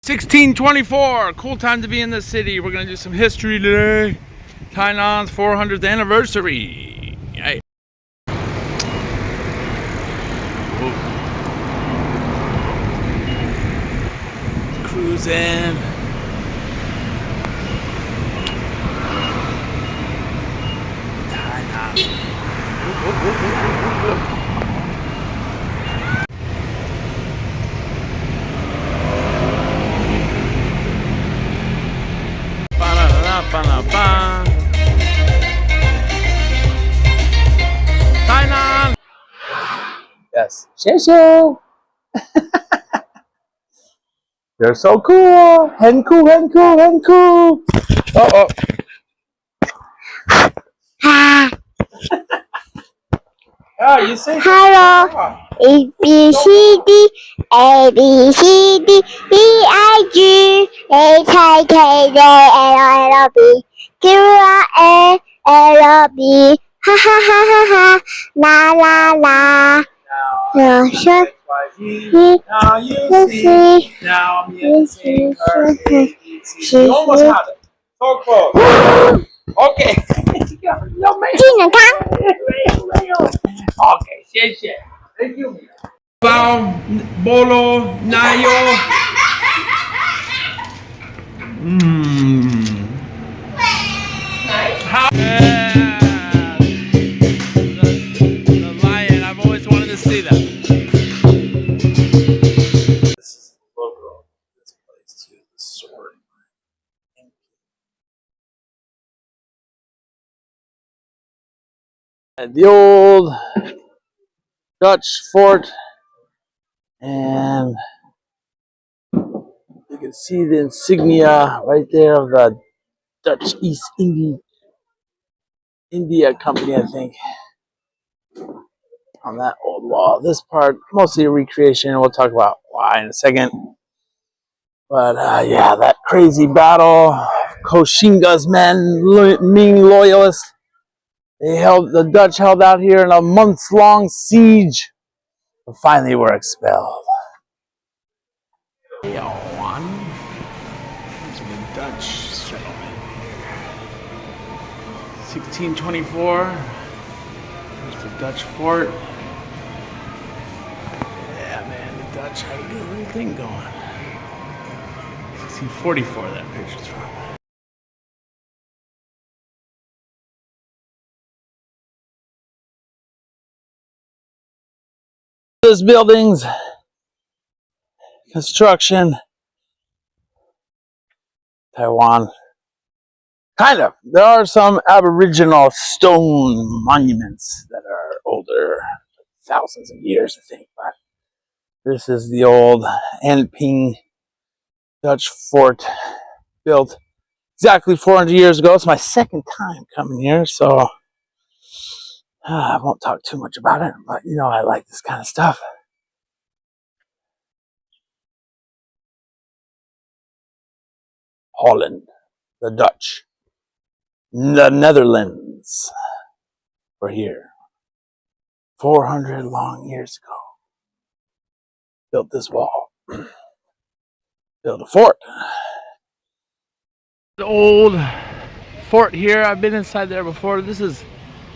1624, cool time to be in the city. We're gonna do some history today. Tainan's 400th anniversary. Yay. Cruising. Tainan. Tainan. Yes. Xiao. They're so cool. Hen cool. Oh. Oh, you say hello. A B C D A B C D E I G H I K J L L B Q R A L B ha ha ha ha ha la la la. now you see. Now you see her. You almost had it. So close. Okay. 技能汤。Okay, 谢谢。Thank you. Bao, bolo, nayo. How? The lion. I've always wanted to see that. This is the logo of this place too. The sword. The old Dutch fort, and you can see the insignia right there of the Dutch East India Company, I think, on that old wall. This part, mostly a recreation. We'll talk about why in a second. But yeah, that crazy battle, Koshinga's men, Ming loyalists, the Dutch held out here in a months-long siege, but finally were expelled. Tayouan. Here's the Dutch settlement here. 1624. There's the Dutch fort. Yeah, man, the Dutch had a good little thing going. 1644, that picture's from. This building's construction, Taiwan. Kind of. There are some Aboriginal stone monuments that are older, thousands of years, I think. But this is the old Anping Dutch fort, built exactly 400 years ago. It's my second time coming here, so I won't talk too much about it. But you know, I like this kind of stuff. Holland, the Dutch, the Netherlands were here 400 long years ago. Built this wall, built a fort. The old fort here, I've been inside there before. This is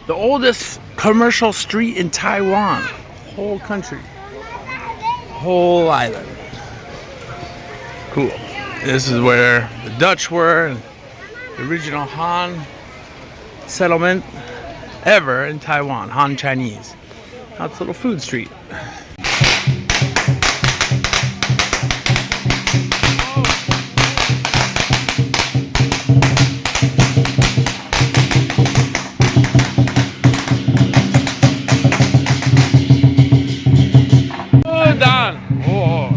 the oldest commercial street in Taiwan, whole country, whole island. Cool. This is where the Dutch were, and the original Han settlement ever in Taiwan, Han Chinese. Now it's a little food street. Udon. Oh.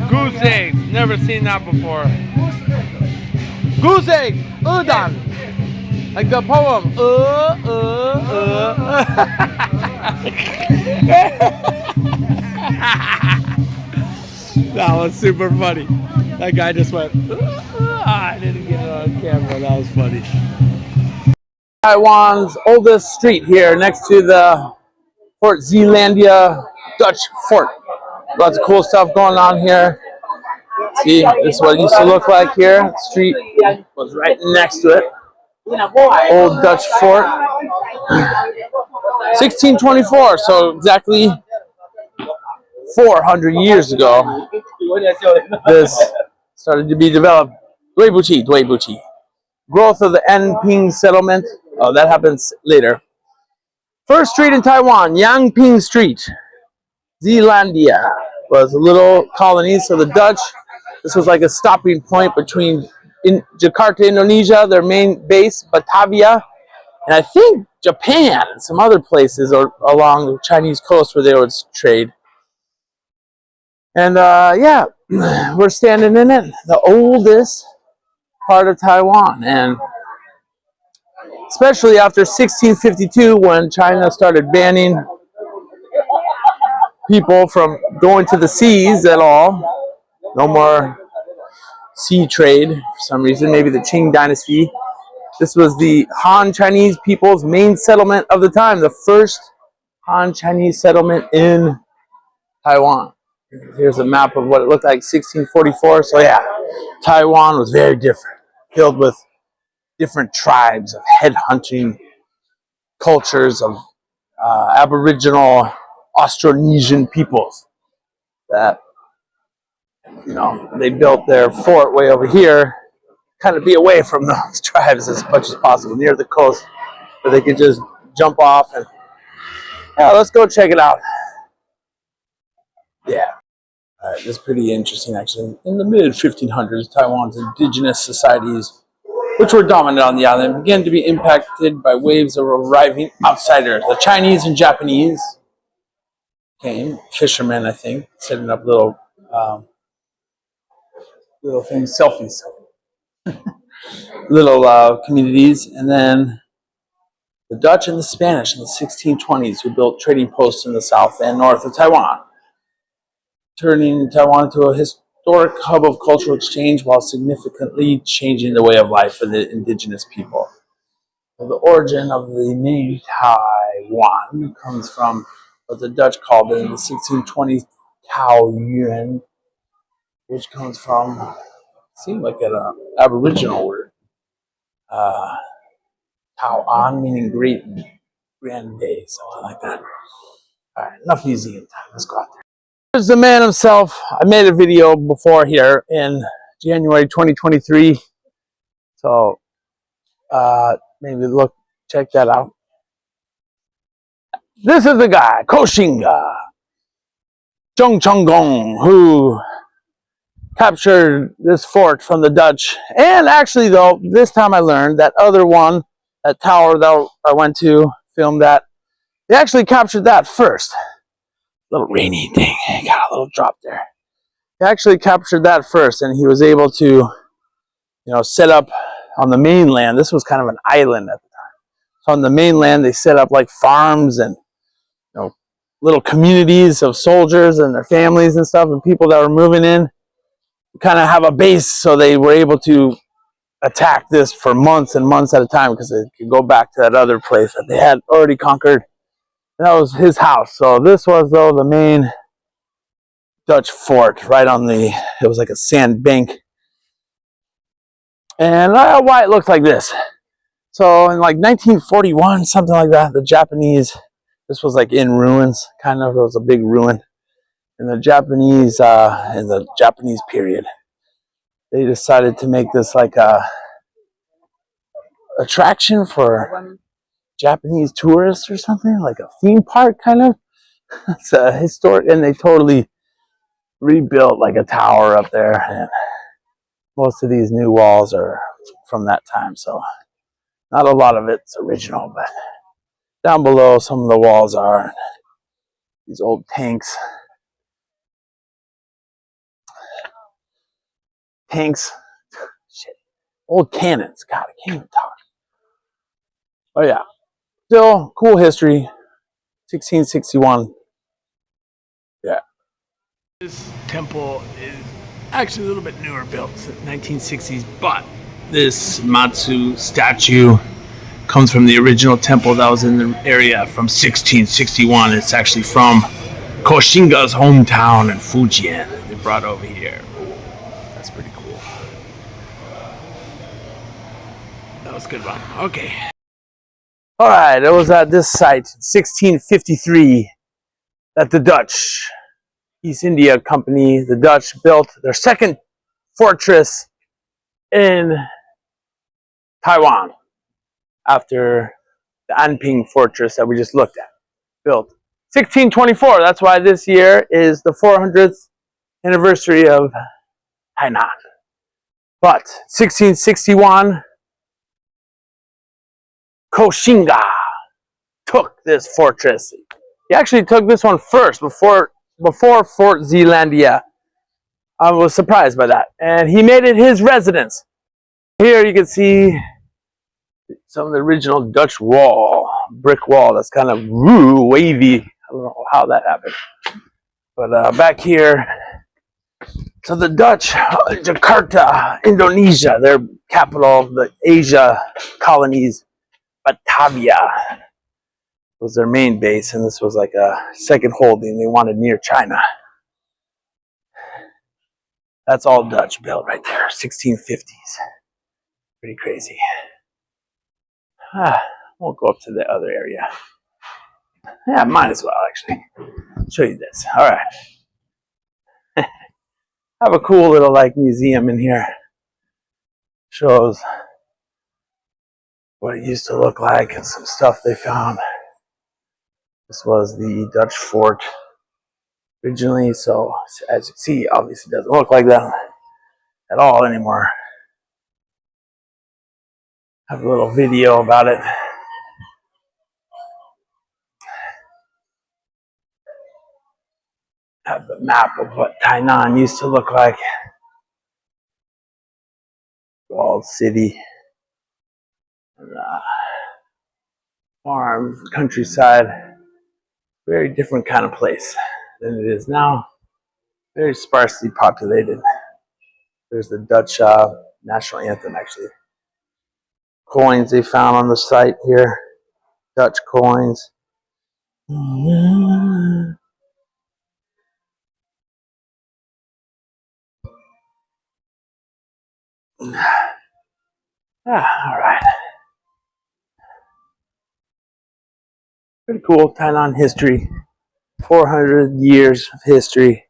Goose eggs. Never seen that before. Goose egg. Udon. Like the poem. That was super funny. That guy just went. I didn't get it on camera. That was funny. Taiwan's oldest street here, next to the Fort Zeelandia Dutch fort. Lots of cool stuff going on here. See, this is what it used to look like here. The street was right next to it. Old Dutch fort. 1624, so exactly 400 years ago, this started to be developed. Dui Growth of the Anping settlement. Oh, that happens later. First street in Taiwan, Yangping Street. Zeelandia was a little colony, so the Dutch, this was like a stopping point between Jakarta, Indonesia, their main base, Batavia, and I think Japan and some other places along the Chinese coast where they would trade. And yeah, we're standing in it, the oldest part of Taiwan, and especially after 1652 when China started banning people from going to the seas at all. No more sea trade for some reason, maybe the Qing Dynasty. This was the Han Chinese people's main settlement of the time, the first Han Chinese settlement in Taiwan. Here's a map of what it looked like 1644. So yeah, Taiwan was very different, filled with different tribes of head-hunting cultures of Aboriginal Austronesian peoples that, you know, they built their fort way over here, kind of be away from those tribes as much as possible, near the coast, where they could just jump off and, yeah, let's go check it out. Yeah. All right, this is pretty interesting, actually. In the mid-1500s, Taiwan's indigenous societies, which were dominant on the island, began to be impacted by waves of arriving outsiders. The Chinese and Japanese came, fishermen, I think, setting up little things, selfies, little communities, and then the Dutch and the Spanish in the 1620s, who built trading posts in the south and north of Taiwan, turning Taiwan into a historic hub of cultural exchange while significantly changing the way of life for the indigenous people. So the origin of the name Taiwan comes from what the Dutch called it in the 1620s Tayouan, which comes from, seemed like an Aboriginal word. Taiwan, meaning great grand day, something like that. All right, enough museum time. Let's go out there. Here's the man himself. I made a video before here in January 2023. So maybe check that out. This is the guy, Koshinga Zhongchonggong, who captured this fort from the Dutch. And actually, though, this time I learned that other one, that tower that I went to film that, they actually captured that first. Little rainy thing, got a little drop there. He actually captured that first, and he was able to, you know, set up on the mainland. This was kind of an island at the time. So on the mainland, they set up like farms and, you know, little communities of soldiers and their families and stuff, and people that were moving in kind of have a base, so they were able to attack this for months and months at a time because they could go back to that other place that they had already conquered. And that was his house. So this was, though, the main Dutch fort right on the, it was like a sand bank. And why it looks like this. So in like 1941, something like that, the Japanese, this was like in ruins, kind of, it was a big ruin. And the Japanese, in the Japanese period, they decided to make this like a attraction for Japanese tourists or something, like a theme park kind of. It's a historic, and they totally rebuilt like a tower up there, and most of these new walls are from that time, so not a lot of it's original, but down below some of the walls are these old tanks, shit, old cannons. God, I can't even talk. Oh yeah, still cool history. 1661. Yeah. This temple is actually a little bit newer, built in the 1960s, but this Matsu statue comes from the original temple that was in the area from 1661. It's actually from Koshinga's hometown in Fujian. They brought over here. That's pretty cool. That was a good one. Okay. Alright, it was at this site, 1653, that the Dutch East India Company, the Dutch, built their second fortress in Taiwan after the Anping fortress that we just looked at. Built 1624. That's why this year is the 400th anniversary of Tainan. But 1661, Qing took this fortress. He actually took this one first before Fort Zeelandia. I was surprised by that. And he made it his residence. Here you can see some of the original Dutch brick wall that's kind of wavy. I don't know how that happened. But back here, so the Dutch, Jakarta, Indonesia, their capital, the Asia colonies, Batavia was their main base, and this was like a second holding they wanted near China. That's all Dutch built right there, 1650s. Pretty crazy. We'll go up to the other area. Yeah, might as well actually show you this. All right. Have a cool little like museum in here. Shows what it used to look like and some stuff they found. This was the Dutch fort originally, so as you see, obviously it doesn't look like that at all anymore. Have a little video about it. Have the map of what Tainan used to look like. Walled city. And, farms, countryside. Very different kind of place than it is now. Very sparsely populated. There's the Dutch national anthem, actually. Coins they found on the site here. Dutch coins. All right. Pretty cool. Tainan history. 400 years of history.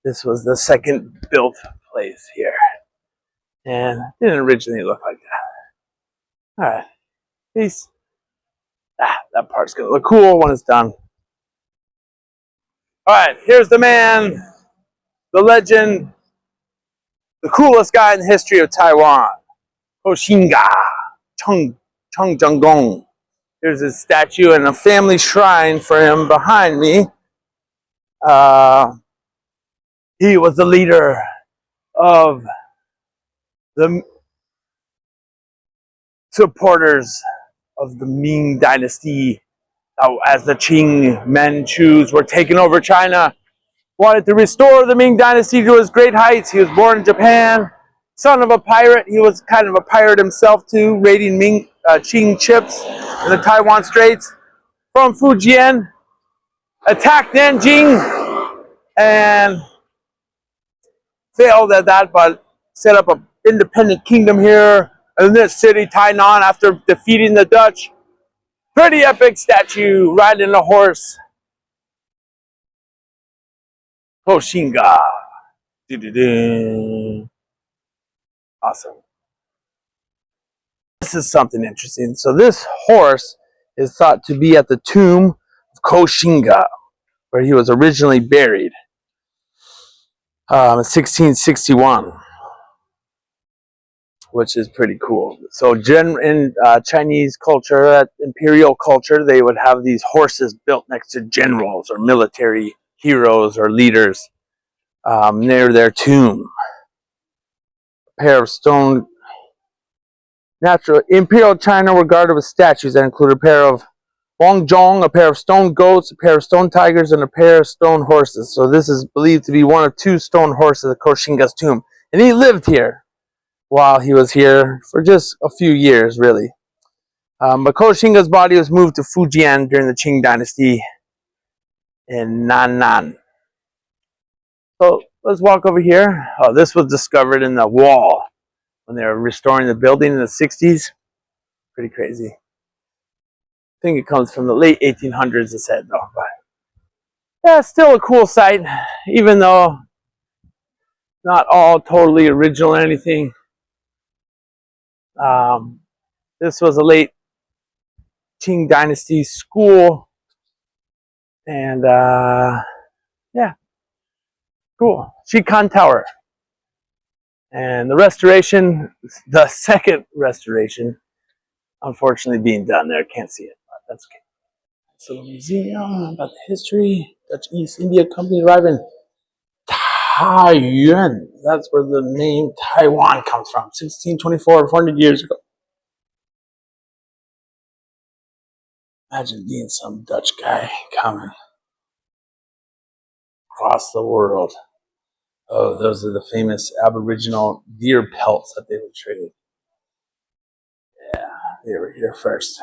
This was the second built place here. And it didn't originally look like that. All right. Peace. That part's going to look cool when it's done. All right. Here's the man, the legend, the coolest guy in the history of Taiwan. Qing Dynasty. There's his statue and a family shrine for him behind me. He was the leader of the supporters of the Qing Dynasty. As the Qing Manchus were taking over China, wanted to restore the Ming Dynasty to its great heights. He was born in Japan, son of a pirate. He was kind of a pirate himself too, raiding Qing ships in the Taiwan Straits. From Fujian, attacked Nanjing and failed at that, but set up an independent kingdom here in this city, Tainan, after defeating the Dutch. Pretty epic statue, riding a horse. Qing. Awesome. This is something interesting. So this horse is thought to be at the tomb of Qing, where he was originally buried in 1661, which is pretty cool. So in Chinese culture, imperial culture, they would have these horses built next to generals or military heroes or leaders near their tomb. A pair of stone Imperial China were guarded with statues that include a pair of Wangzhong, a pair of stone goats, a pair of stone tigers, and a pair of stone horses. So this is believed to be one of two stone horses at Qing's tomb. And he lived here while he was here for just a few years, really. But Qing's body was moved to Fujian during the Qing Dynasty in Nannan. So let's walk over here. Oh, this was discovered in the wall when they were restoring the building in the 60s. Pretty crazy. I think it comes from the late 1800s, it said, though. But yeah, still a cool site, even though not all totally original or anything. This was a late Qing Dynasty school. And yeah, cool. Shikan Tower. And the restoration, the second restoration, unfortunately being done there. Can't see it, but that's okay. So a museum about the history. Dutch East India Company arrived in Taiwan. That's where the name Taiwan comes from. 1624, 400 years ago. Imagine being some Dutch guy coming across the world. Oh, those are the famous Aboriginal deer pelts that they would trade. Yeah, they were here first.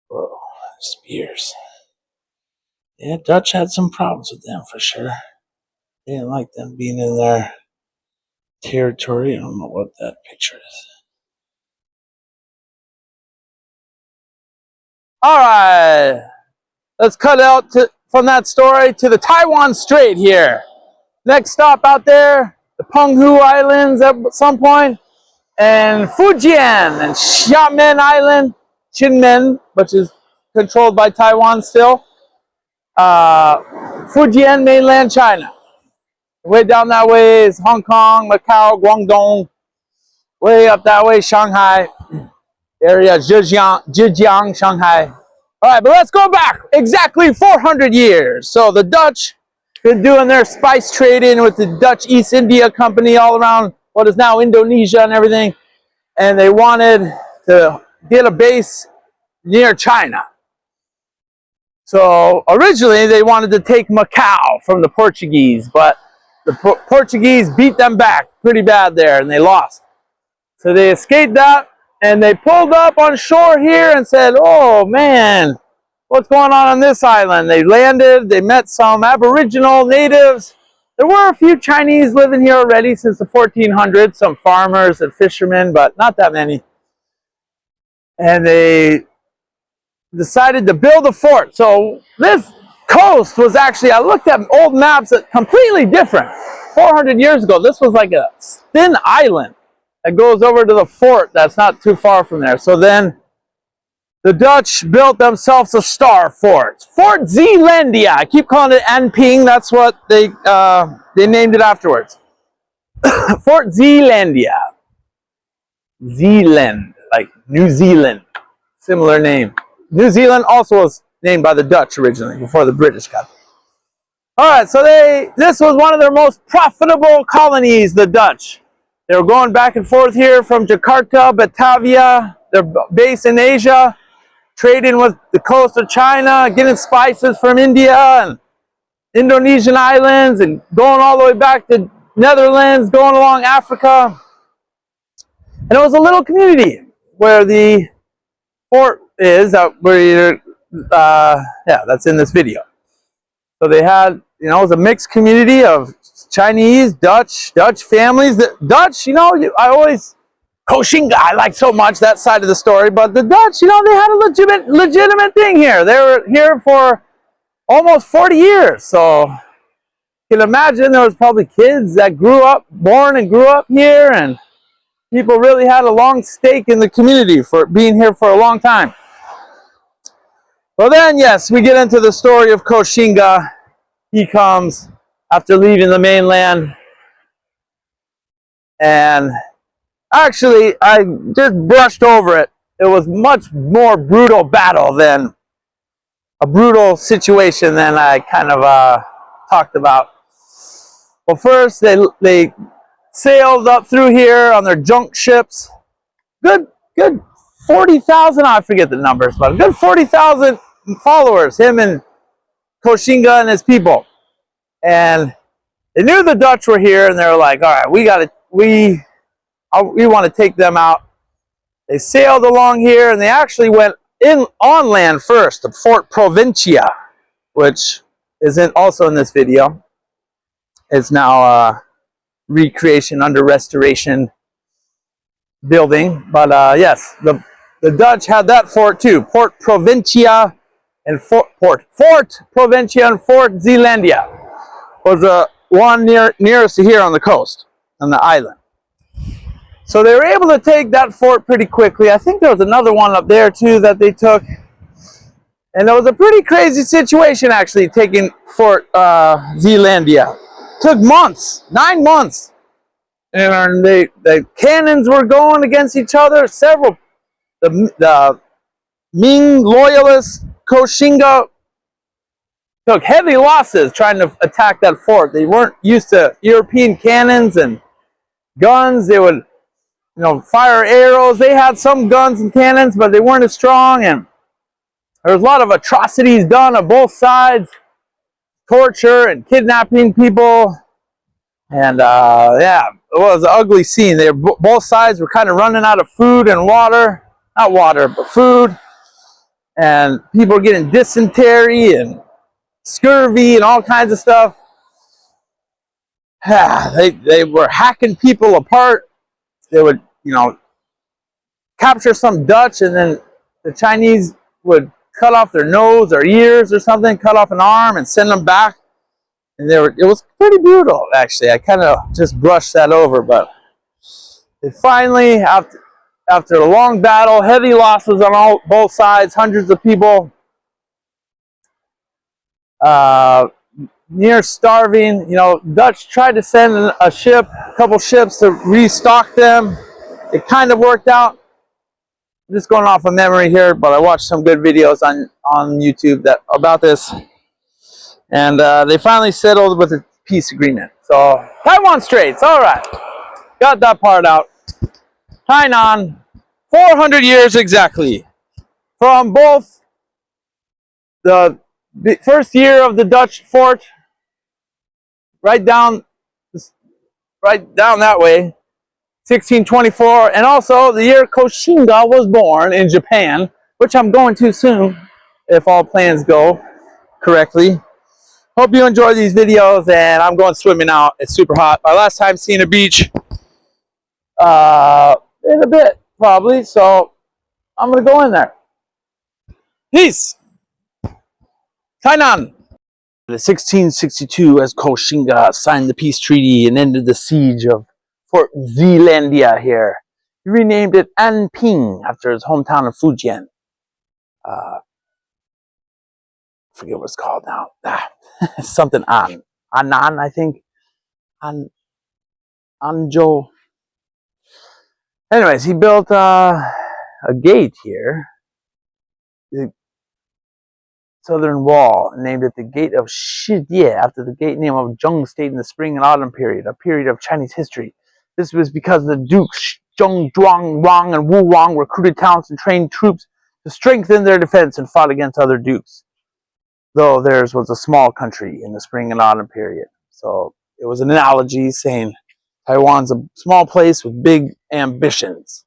Whoa, spears. Yeah, Dutch had some problems with them for sure. They didn't like them being in their territory. I don't know what that picture is. All right, let's cut out from that story to the Taiwan Strait here. Next stop out there, the Penghu Islands at some point, and Fujian and Xiamen Island, Qinmen, which is controlled by Taiwan still. Fujian, mainland China. Way down that way is Hong Kong, Macau, Guangdong. Way up that way, Shanghai area, Zhejiang, Shanghai. All right, but let's go back exactly 400 years. So the Dutch been doing their spice trading with the Dutch East India Company all around what is now Indonesia and everything. And they wanted to get a base near China. So originally they wanted to take Macau from the Portuguese, but the Portuguese beat them back pretty bad there and they lost. So they escaped that and they pulled up on shore here and said, oh man, what's going on this island? They landed, they met some Aboriginal natives. There were a few Chinese living here already since the 1400s, some farmers and fishermen, but not that many. And they decided to build a fort. So this coast was actually, I looked at old maps, that completely different. 400 years ago, this was like a thin island that goes over to the fort that's not too far from there. So then the Dutch built themselves a star fort. Fort Zeelandia. I keep calling it Anping. That's what they named it afterwards. Fort Zeelandia. Zeeland, like New Zealand. Similar name. New Zealand also was named by the Dutch originally, before the British got there. All right, so this was one of their most profitable colonies, the Dutch. They were going back and forth here from Jakarta, Batavia, their base in Asia, trading with the coast of China, getting spices from India and Indonesian islands, and going all the way back to Netherlands, going along Africa. And it was a little community where the fort is, yeah, that's in this video. So they had, you know, it was a mixed community of Chinese, Dutch families. The Dutch, you know, I always, Qing, I like so much that side of the story, but the Dutch, you know, they had a legitimate thing here. They were here for almost 40 years. So you can imagine there was probably kids that born and grew up here, and people really had a long stake in the community for being here for a long time. Well then, yes, we get into the story of Qing. He comes after leaving the mainland, and actually, I just brushed over it. It was much more brutal battle than a brutal situation than I kind of talked about. Well, first they sailed up through here on their junk ships. Good 40,000. I forget the numbers, but a good 40,000 followers. Him and Qing and his people, and they knew the Dutch were here, and they were like, "All right, we want to take them out." They sailed along here, and they actually went on land first to Fort Provincia, which is also in this video. It's now a recreation under restoration building. But yes, the Dutch had that fort too. Fort Provincia and Fort Provincia and Fort Zeelandia was the one nearest to here on the coast, on the island. So they were able to take that fort pretty quickly. I think there was another one up there too that they took. And it was a pretty crazy situation actually, taking Fort Zeelandia. Took months, 9 months. And the cannons were going against each other. Several, the Ming loyalists, Qing, took heavy losses trying to attack that fort. They weren't used to European cannons and guns. They would, fire arrows. They had some guns and cannons, but they weren't as strong. And there was a lot of atrocities done on both sides, torture and kidnapping people. And yeah, it was an ugly scene. Both sides were kind of running out of food and water. Not water, but food. And people were getting dysentery and scurvy and all kinds of stuff. They were hacking people apart. They would, capture some Dutch, and then the Chinese would cut off their nose or ears or something, cut off an arm and send them back. And it was pretty brutal, actually. I kind of just brushed that over, but they finally, after a long battle, heavy losses on both sides, hundreds of people, near starving. Dutch tried to send a couple ships to restock them. It kind of worked out. I'm just going off of memory here, but I watched some good videos on YouTube about this. And they finally settled with a peace agreement. So, Taiwan Straits, all right. Got that part out. Tainan, 400 years exactly. From both the first year of the Dutch fort, right down that way, 1624, and also the year Qing was born in Japan, which I'm going to soon, if all plans go correctly. Hope you enjoy these videos, and I'm going swimming now. It's super hot. My last time seeing a beach in a bit, probably, so I'm going to go in there. Peace! Tainan! 1662, as Qing signed the peace treaty and ended the siege of Fort Zeelandia here. He renamed it Anping after his hometown of Fujian. I forget what it's called now. Something Anan, I think. Anzhou. Anyways, he built a gate here, the southern wall, and named it the Gate of Shijie after the gate name of Zheng State in the spring and autumn period, a period of Chinese history. This was because the dukes Zheng, Zhuang, Wang, and Wu Wang recruited talents and trained troops to strengthen their defense and fought against other dukes, though theirs was a small country in the spring and autumn period. So it was an analogy saying Taiwan's a small place with big ambitions.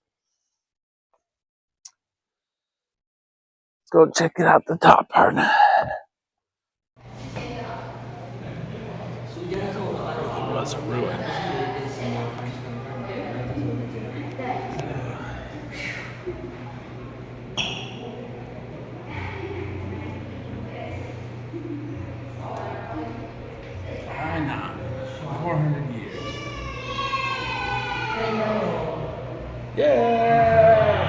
Let's go check it out, the top part. It was a ruin. I know. 400 years. Yeah!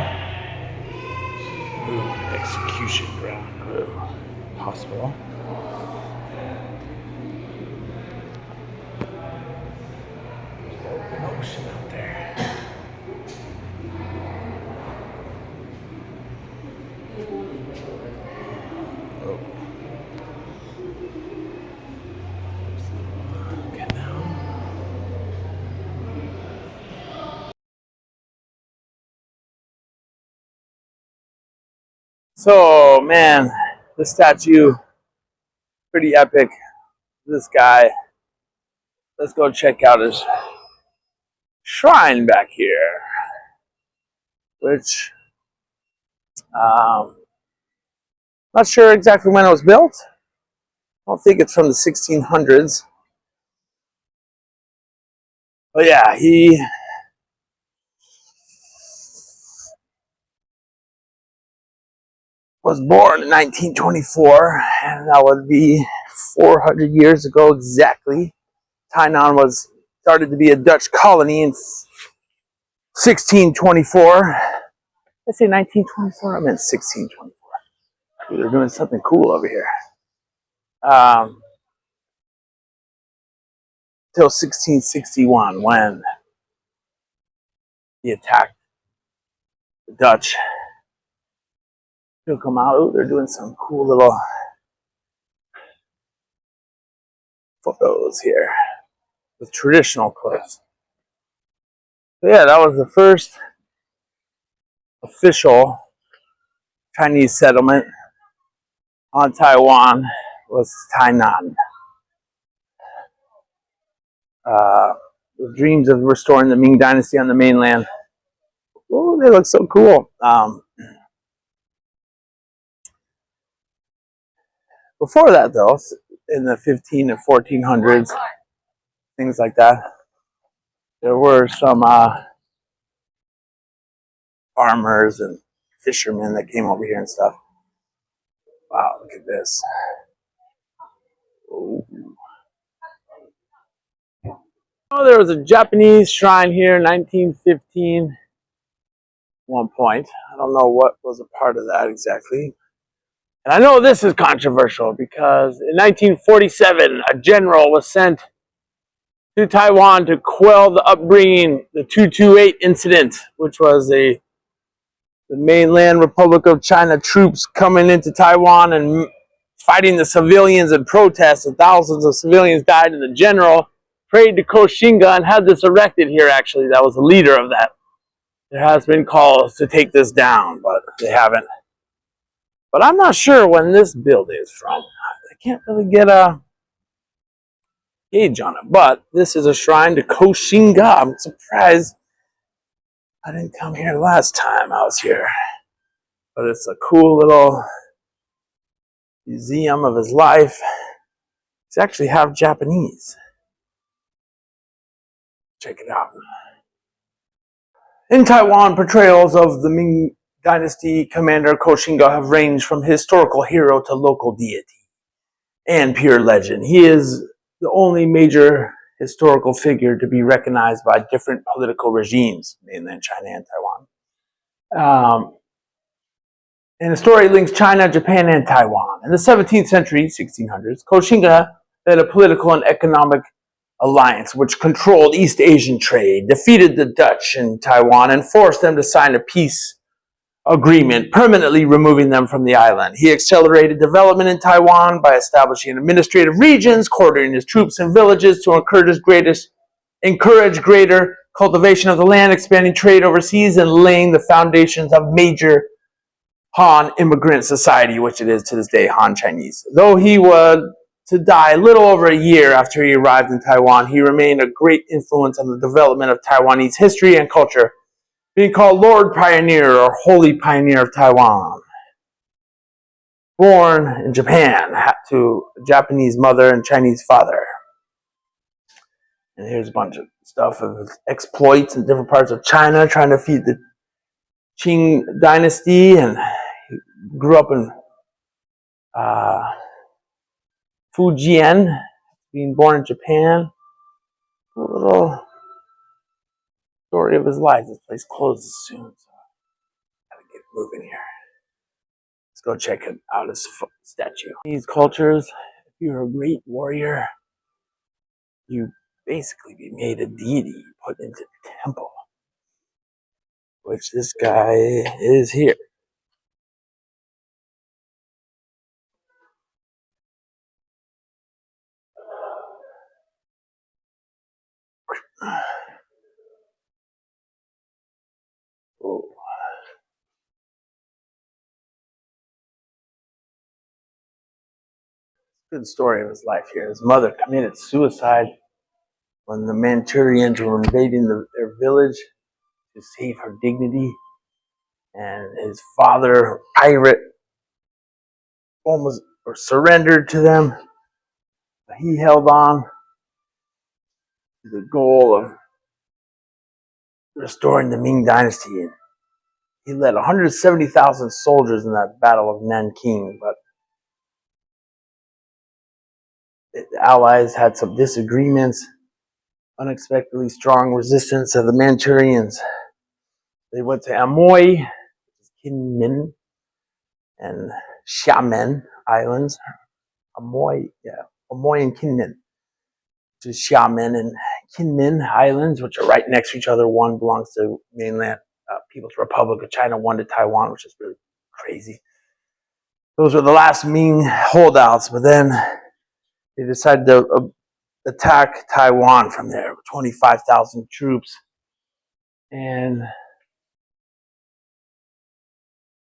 Ooh, execution ground. Ooh. Hospital. Open ocean out there. Oh. Get down. So, man, this statue, pretty epic. This guy. Let's go check out his shrine back here, which not sure exactly when it was built. I don't think it's from the 1600s. But yeah, he was born in 1924, and that would be 400 years ago exactly. Tainan was started to be a Dutch colony in 1624. I say 1924, I meant 1624. They're doing something cool over here. Till 1661, when he attacked the Dutch. Took them out. Ooh, they're doing some cool little photos here with traditional clothes. So yeah, that was the first official Chinese settlement on Taiwan, was Tainan. The dreams of restoring the Qing Dynasty on the mainland. Oh, they look so cool. Before that, though, in the 15 and 1400s, things like that, there were some farmers and fishermen that came over here and stuff. Wow, look at this. Oh. Oh, there was a Japanese shrine here in 1915 one point. I don't know what was a part of that exactly. And I know this is controversial because in 1947, a general was sent to Taiwan to quell the upbringing, the 228 incident, which was the mainland Republic of China troops coming into Taiwan and fighting the civilians in protest, and thousands of civilians died, and the general prayed to Koshinga and had this erected here, actually. That was the leader of that. There has been calls to take this down, but they haven't. But I'm not sure when this build is from. I can't really get a gauge on it. But this is a shrine to Koshinga. I'm surprised I didn't come here last time I was here. But it's a cool little museum of his life. It's actually half Japanese. Check it out. In Taiwan, portrayals of the Ming Dynasty commander Koshinga have ranged from historical hero to local deity and pure legend. He is the only major historical figure to be recognized by different political regimes, mainland China and Taiwan. And the story links China, Japan, and Taiwan. In the 17th century, 1600s, Koshinga led a political and economic alliance which controlled East Asian trade, defeated the Dutch in Taiwan, and forced them to sign a peace agreement, permanently removing them from the island. He accelerated development in Taiwan by establishing administrative regions, quartering his troops in villages to encourage greater cultivation of the land, expanding trade overseas, and laying the foundations of major Han immigrant society, which it is to this day, Han Chinese. Though he was to die a little over a year after he arrived in Taiwan, he remained a great influence on the development of Taiwanese history and culture, being called Lord Pioneer or Holy Pioneer of Taiwan. Born in Japan to a Japanese mother and Chinese father. And here's a bunch of stuff of exploits in different parts of China, trying to feed the Qing Dynasty, and he grew up in Fujian, being born in Japan. A little story of his life. This place closes soon, so I gotta get moving here. Let's go check out his statue. These cultures, if you're a great warrior, you basically be made a deity, put into the temple, which this guy is here. Oh. Good story of his life here. His mother committed suicide when the Manchurians were invading their village to save her dignity. And his father, pirate, almost surrendered to them. But he held on to the goal of restoring the Ming Dynasty. And he led 170,000 soldiers in that Battle of Nanking, but the Allies had some disagreements, unexpectedly strong resistance of the Manchurians. They went to Amoy, Kinmen, and Xiamen Islands. Amoy and Kinmen. To Xiamen and Kinmen Islands, which are right next to each other. One belongs to mainland People's Republic of China, one to Taiwan, which is really crazy. Those were the last Ming holdouts, but then they decided to attack Taiwan from there with 25,000 troops. And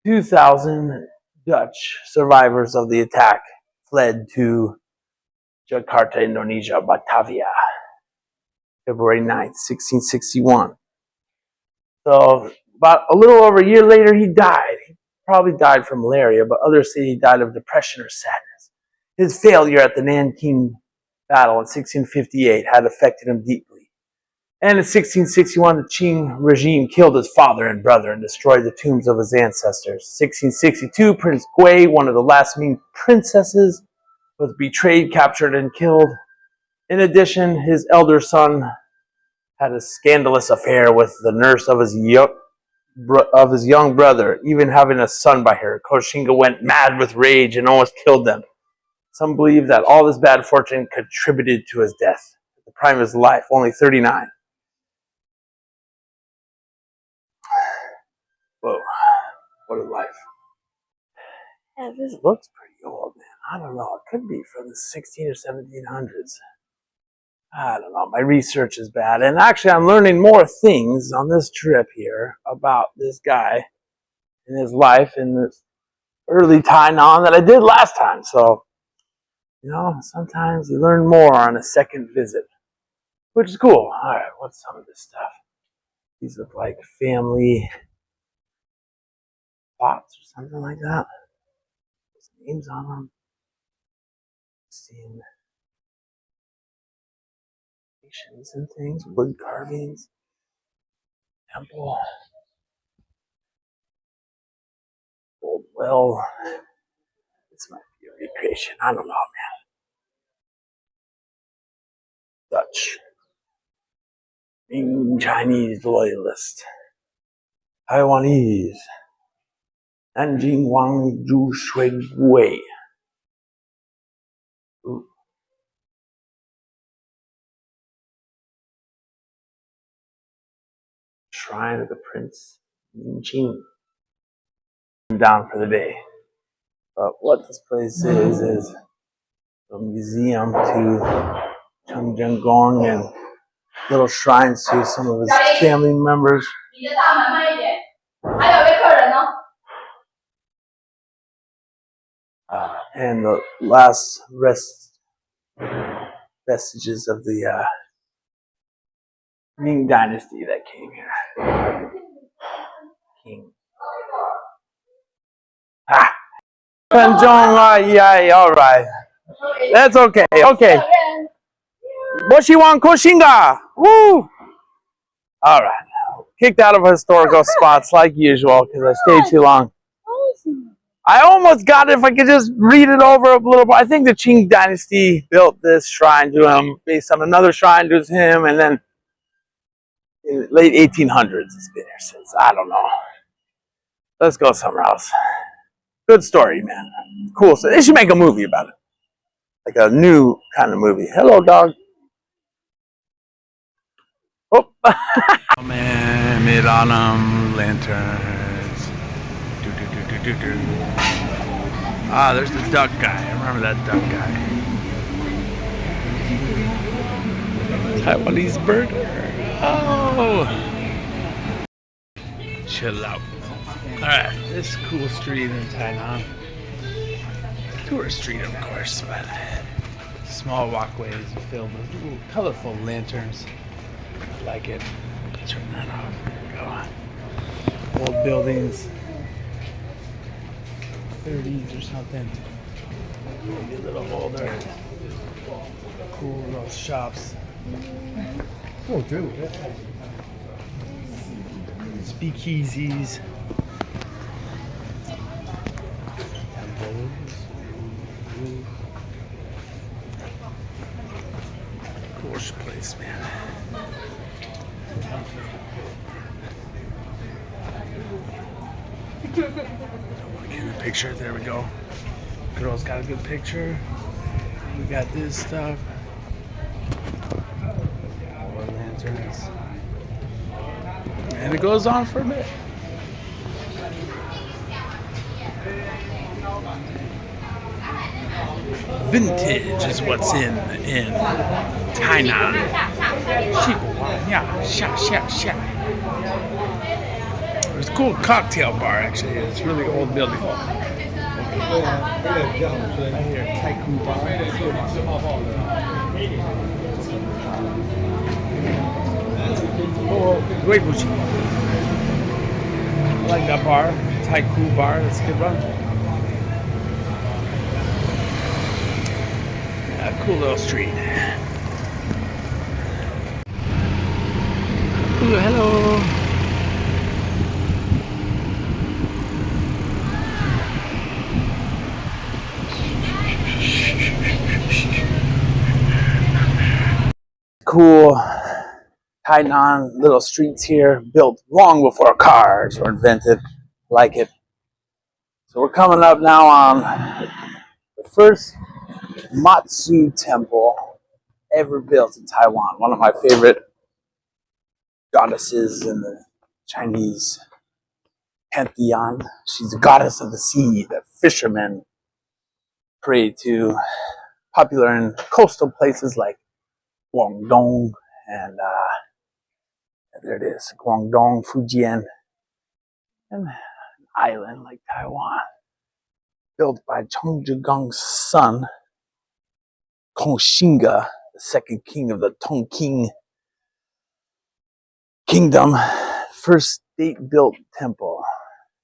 2,000 Dutch survivors of the attack fled to Jakarta, Indonesia, Batavia, February 9th, 1661. So about a little over a year later, he died. He probably died from malaria, but others say he died of depression or sadness. His failure at the Nanking battle in 1658 had affected him deeply. And in 1661, the Qing regime killed his father and brother and destroyed the tombs of his ancestors. 1662, Prince Gui, one of the last Ming princesses, was betrayed, captured, and killed. In addition, his elder son had a scandalous affair with the nurse of his young brother, even having a son by her. Koxinga went mad with rage and almost killed them. Some believe that all this bad fortune contributed to his death. At the prime of his life, only 39. Whoa, what a life. Yeah, this looks pretty old, man. I don't know. It could be from the 16 or 1700s. I don't know. My research is bad. And actually, I'm learning more things on this trip here about this guy and his life in this early Tainan that I did last time. So, sometimes you learn more on a second visit, which is cool. All right, what's some of this stuff? These look like family plots or something like that. There's names on them. Seeing and things, wood carvings, temple, old well. This might be a recreation. I don't know, man. Dutch, Ming Chinese loyalist, Taiwanese, Nanjing Wang Zhu Shui Wei. Shrine of the Prince Yingqing. I'm down for the day. But what this place is a museum to Gong and little shrines to some of his family members. And the last vestiges of the Qing Dynasty that came here. King. Yeah, all right. That's okay. Okay. Boshiwan Koshinga. Woo! All right. Kicked out of historical spots like usual because I stayed too long. I almost got it if I could just read it over a little bit. I think the Qing Dynasty built this shrine to him based on another shrine to him, and then in the late 1800s it's been here since. I don't know. Let's go somewhere else. Good story, man. Cool. So they should make a movie about it. Like a new kind of movie. Hello, dog. Oh. Oh man, mid-autumn lanterns. Ah, there's the duck guy. I remember that duck guy. Taiwanese burger. Oh. Chill out. Alright, this cool street in Tainan. Tourist street, of course, but small walkways filled with little colorful lanterns. I like it. Turn that off. There we go. Old buildings. 30s or something. Maybe a little older. Cool little shops. Oh, dude. speakeasies. Gorgeous place, man. Getting a picture. There we go. Girl's got a good picture. We got this stuff. More lanterns. And it goes on for a bit. Vintage is what's in Tainan. There's a cool cocktail bar actually. It's a really old building. Right here, Tycoon Bar. Oh, great bougie. I like that bar, Tycoon Bar. That's a good run. Yeah, cool little street. Ooh, hello. Cool Tainan little streets here, built long before cars were invented. Like it. So we're coming up now on the first Matsu temple ever built in Taiwan. One of my favorite goddesses in the Chinese pantheon. She's the goddess of the sea that fishermen pray to, popular in coastal places like Guangdong and there it is, Guangdong, Fujian, and an island like Taiwan, built by Chongzhigong's son, Koxinga, the second king of the Tongking Kingdom, first state-built temple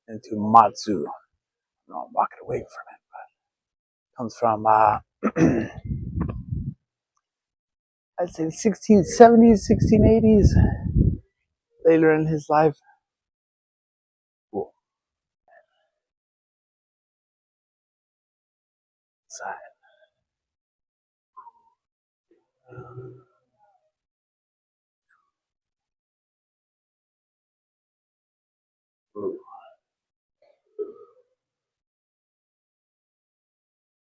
into Matsu. No, I'm walking away from it, but it comes from I'd say 1670s, 1680s, later in his life. Cool. Side. Ooh.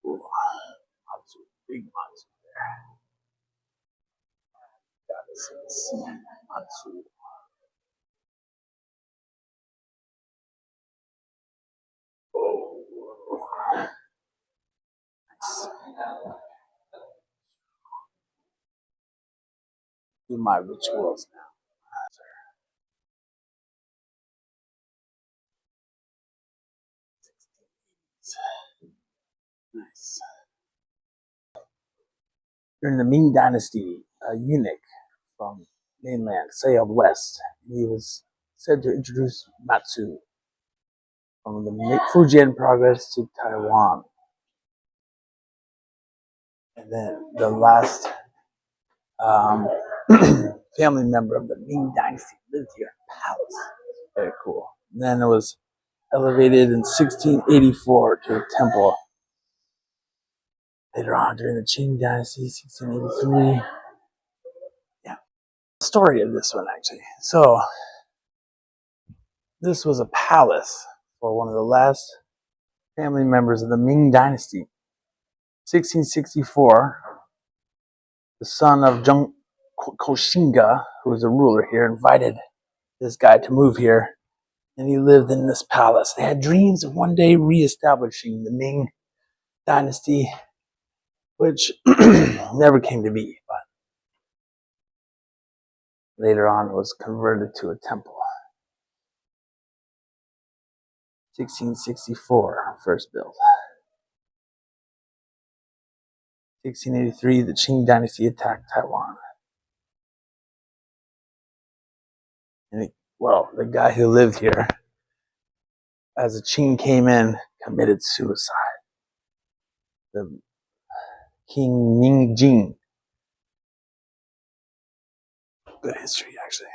Ooh. Matsu, big Matsu there. Goddess Matsu. Oh. Nice. Do my rituals now. Nice. During the Qing Dynasty, a eunuch from mainland sailed west. He was said to introduce Matsu from the Fujian progress to Taiwan. And then the last family member of the Qing Dynasty lived here in the palace. Very cool. And then it was elevated in 1684 to a temple. Later on, during the Qing Dynasty, 1683. Yeah, story of this one actually. So this was a palace for one of the last family members of the Ming Dynasty. 1664, the son of Zheng Koxinga, who was a ruler here, invited this guy to move here, and he lived in this palace. They had dreams of one day reestablishing the Ming Dynasty, which never came to be, but later on it was converted to a temple. 1664, first built. 1683, the Qing Dynasty attacked Taiwan. And the guy who lived here, as the Qing came in, committed suicide. The King Ningjing. Good history, actually.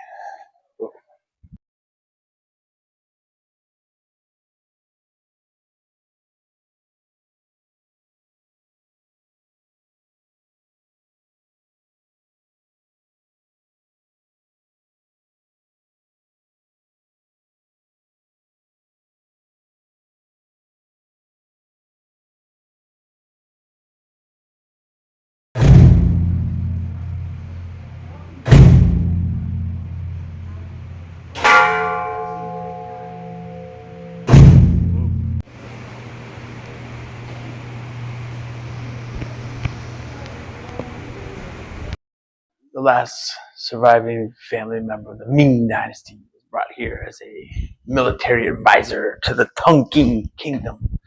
last surviving family member of the Qing Dynasty was brought here as a military advisor to the Tonkin Kingdom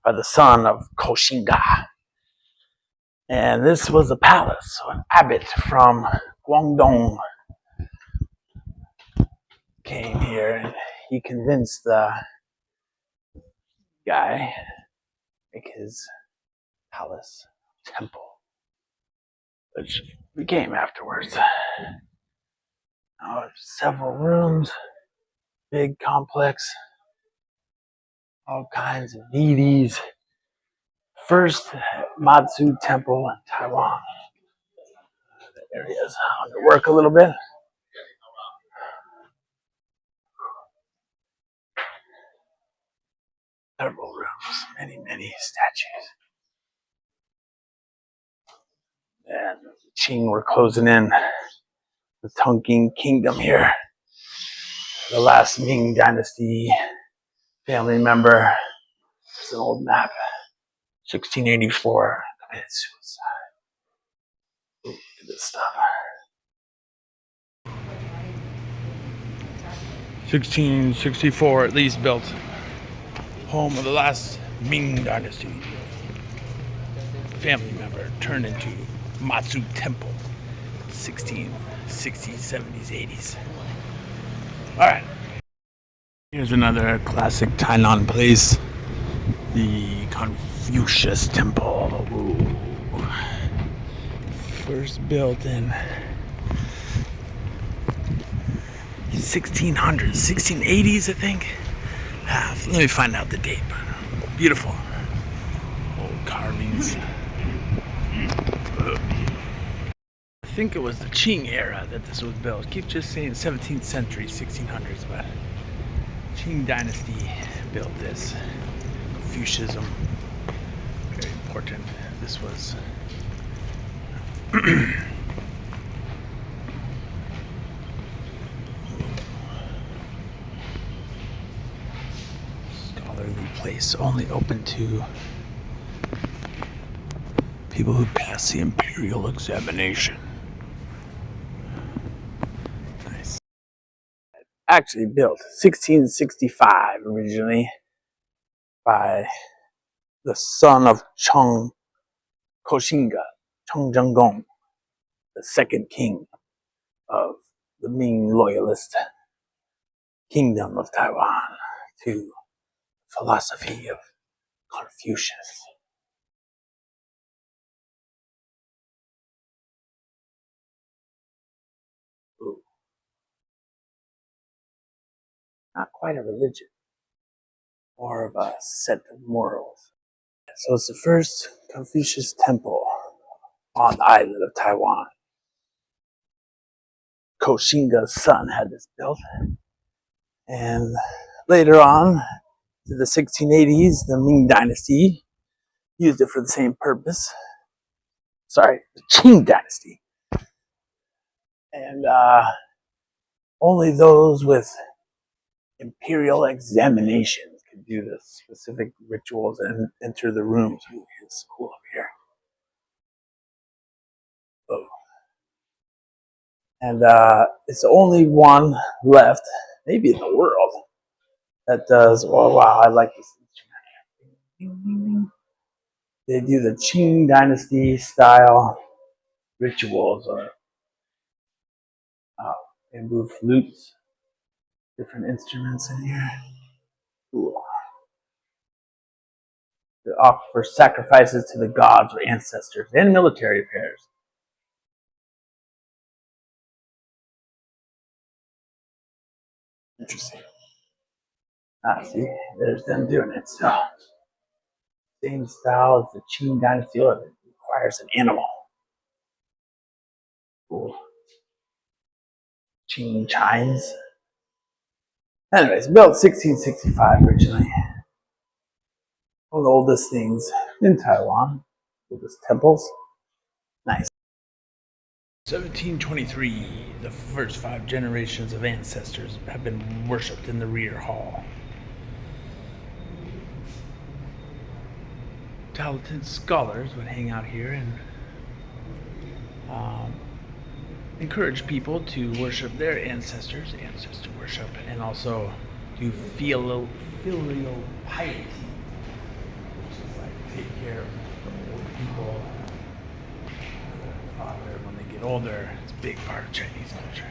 by the son of Koshinga. And this was a palace. So an abbot from Guangdong came here and he convinced the guy to make his palace temple, which became afterwards. Several rooms, big complex, all kinds of deities. First Matsu temple in Taiwan. The area is under work a little bit. Several rooms, many statues. And the Qing were closing in the Tonkin Kingdom here. The last Ming Dynasty family member. It's an old map. 1684. Committed suicide. Look at this stuff. 1664 at least built. Home of the last Ming Dynasty family member turned into Matsu Temple. 1660s, 70s, 80s. Alright. Here's another classic Tainan place. The Confucius Temple. Ooh. First built in 1600s, 1680s, I think. Let me find out the date. Beautiful. Old carvings. I think it was the Qing era that this was built. I keep just saying 17th century, 1600s, but Qing Dynasty built this. Confucianism, very important. This was scholarly place, only open to people who pass the imperial examination. Nice. Actually built 1665 originally by the son of Cheng Koshinga, Cheng Zhenggong, the second king of the Ming loyalist kingdom of Taiwan, to philosophy of Confucius. Ooh. Not quite a religion, more of a set of morals. So it's the first Confucius temple on the island of Taiwan. Koshinga's son had this built. And later on, to the 1680s, the Ming Dynasty used it for the same purpose. Sorry, the Qing Dynasty. And only those with imperial examinations could do the specific rituals and enter the rooms. Ooh, it's cool over here. Oh. And it's the only one left, maybe in the world, that does, oh wow, I like this instrument. They do the Qing Dynasty style rituals, or bamboo flutes, different instruments in here. Cool. They offer sacrifices to the gods or ancestors and military affairs. Interesting. See, there's them doing it. So, same style as the Qing Dynasty, it requires an animal. Cool. Qing chimes. Anyways, built 1665 originally. One of the oldest things in Taiwan. Oldest temples. Nice. 1723, the first 5 generations of ancestors have been worshipped in the rear hall. Talented scholars would hang out here and encourage people to worship their ancestors, ancestor worship, and also do filial piety, which is like take care of the old people, their father when they get older. It's a big part of Chinese culture.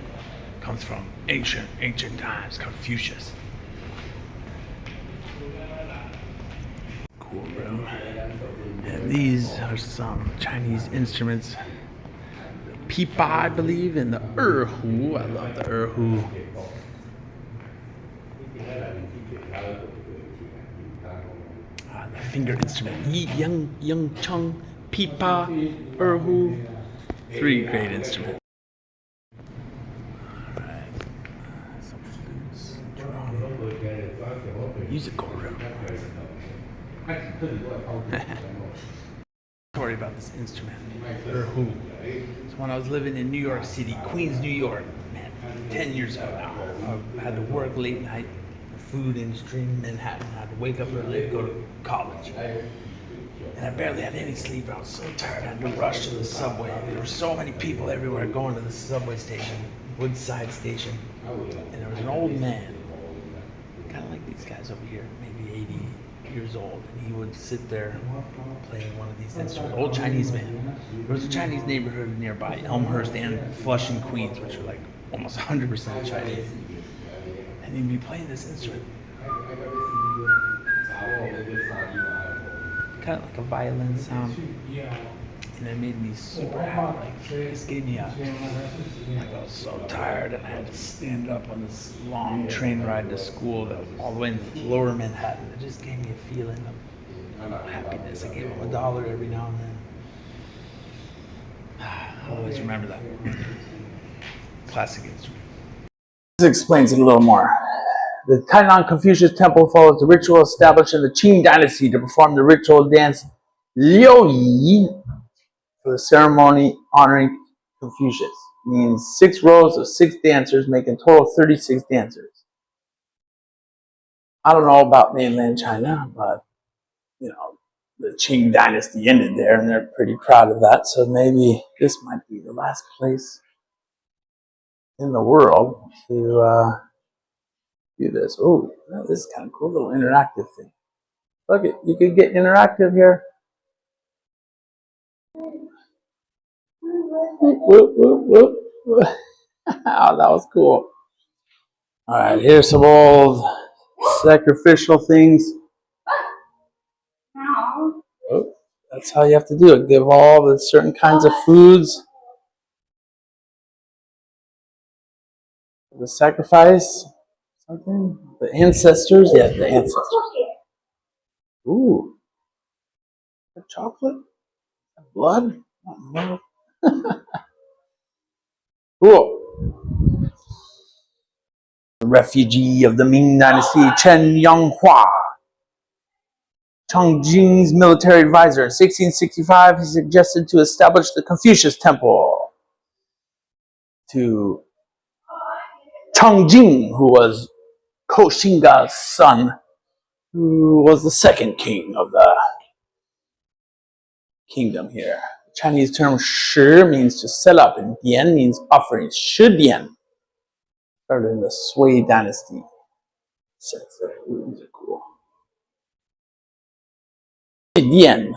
It comes from ancient times, Confucius. Cool room. And these are some Chinese instruments. Pipa, I believe, and the erhu. I love the erhu. The finger instrument. Yi, yang, chung, pipa, erhu. 3 great instruments. Alright. Some flutes, drum. Musical room. Story about this instrument, erhu. So when I was living in New York City, Queens, New York, man, 10 years ago now, I had to work late night, food industry in Manhattan. I had to wake up early to go to college. And I barely had any sleep. I was so tired. I had to rush to the subway. There were so many people everywhere going to the subway station, Woodside Station. And there was an old man, kind of like these guys over here, maybe 80 years old, and he would sit there playing one of these instruments. Old Chinese man. There was a Chinese neighborhood nearby, Elmhurst and Flushing, Queens, which are like almost 100% Chinese. And he'd be playing this instrument. Kind of like a violin sound. And it made me super happy. Like, this gave me like I was so tired and I had to stand up on this long train ride to school that all the way in lower Manhattan. It just gave me a feeling of happiness. I gave him $1 every now and then. I'll always remember that. Classic instrument. This explains it a little more. The Tainan Confucius temple follows the ritual established in the Qing Dynasty to perform the ritual dance Liu Yi for the ceremony honoring Confucius. It means 6 rows of 6 dancers, making a total of 36 dancers. I don't know about mainland China, but you know, the Qing Dynasty ended there, and they're pretty proud of that. So maybe this might be the last place in the world to do this. Oh, this is kind of cool, little interactive thing. Look, you could get interactive here. Whoop, whoop, whoop. Oh, that was cool. All right, here's some old sacrificial things. Oh, that's how you have to do it. Give all the certain kinds of foods. The sacrifice, something. The ancestors, yeah, the ancestors. Ooh, the chocolate, blood. Oh, no. Cool. The refugee of the Ming Dynasty, Chen Yanghua. Chongqing's military advisor. In 1665, he suggested to establish the Confucius Temple to Chongqing, who was Koxinga's son, who was the second king of the kingdom here. The Chinese term shi means to set up, and dian means offering. Shi dian started in the Sui Dynasty. Ooh, these are cool. Dian,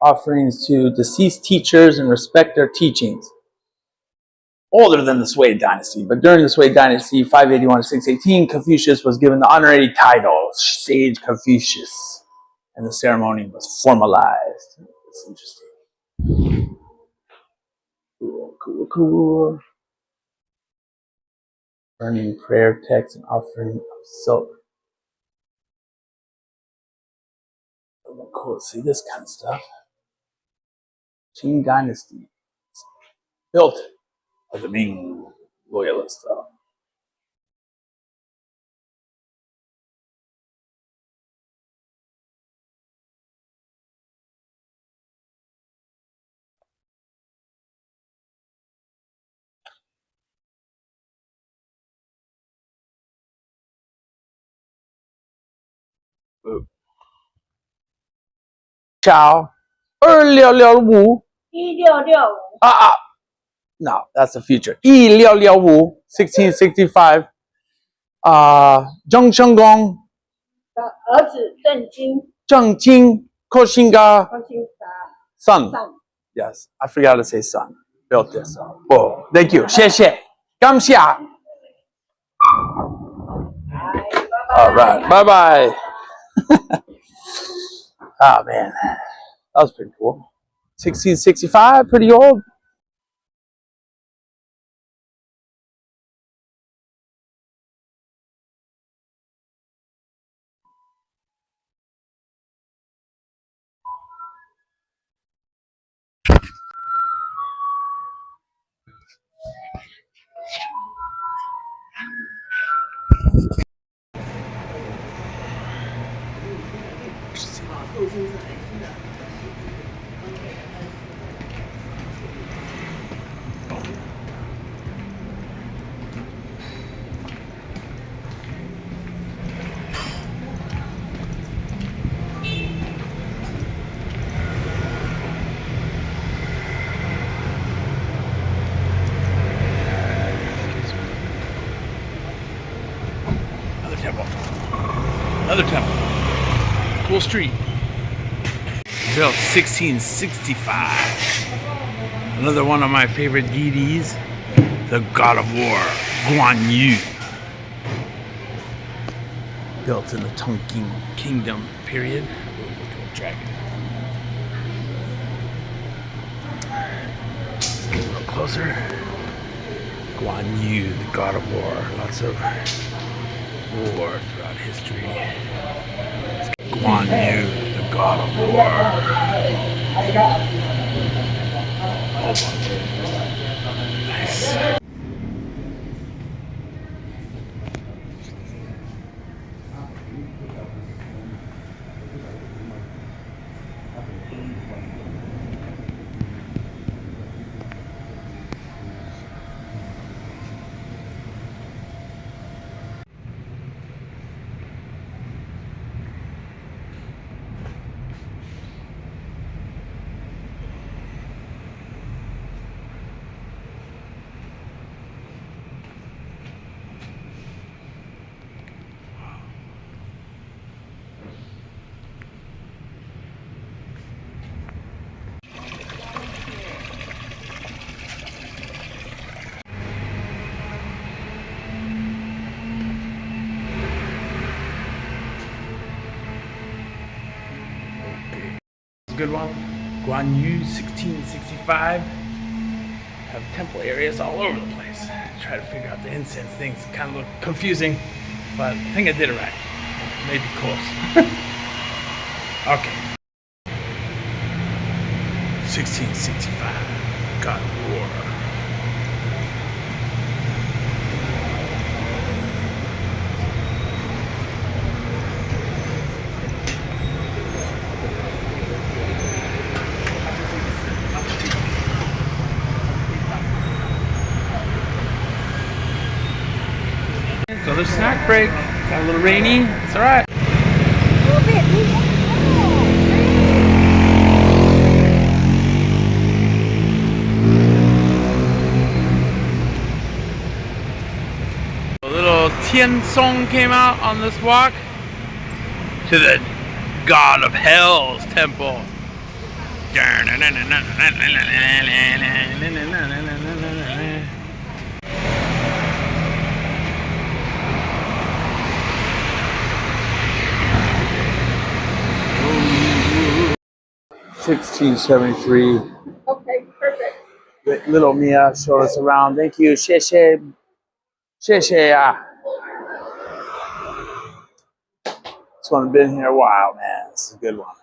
offerings to deceased teachers and respect their teachings. Older than the Sui Dynasty, but during the Sui Dynasty, 581 to 618, Confucius was given the honorary title, Sage Confucius, and the ceremony was formalized. That's interesting. Cool, cool, cool. Burning prayer texts and offering of silk. Cool, see this kind of stuff. Qing Dynasty. Built by the Ming loyalists, though. Ciao. 266 5. 1665 No, that's the future. 1665 1665郑成功儿子郑经 Koshinga 高兴 son. Yes, I forgot to say son. Built this. Oh, thank you. 谢谢。感谢。All right. Bye bye. Oh man, that was pretty cool. 1665, pretty old. Another temple. Another temple. Cool street. Built 1665. Another one of my favorite deities, the god of war, Guan Yu. Built in the Qing Kingdom period. Ooh, look at the dragon. Let's get a little closer. Guan Yu, the god of war. Lots of war throughout history. Guan Yu, the god of war. Nice. Good one. Guan Yu, 1665. Have temple areas all over the place. Try to figure out the incense things. Kind of look confusing, but I think I did it right. Maybe close. Okay. 1665. God of War. Another snack break. Got a little rainy. It's all right. A little Tian song came out on this walk to the God of Hell's temple. $1673. Okay, perfect. Little Mia showed us around. Thank you. 谢谢. 谢谢呀. This one's been here a while, man. This is a good one.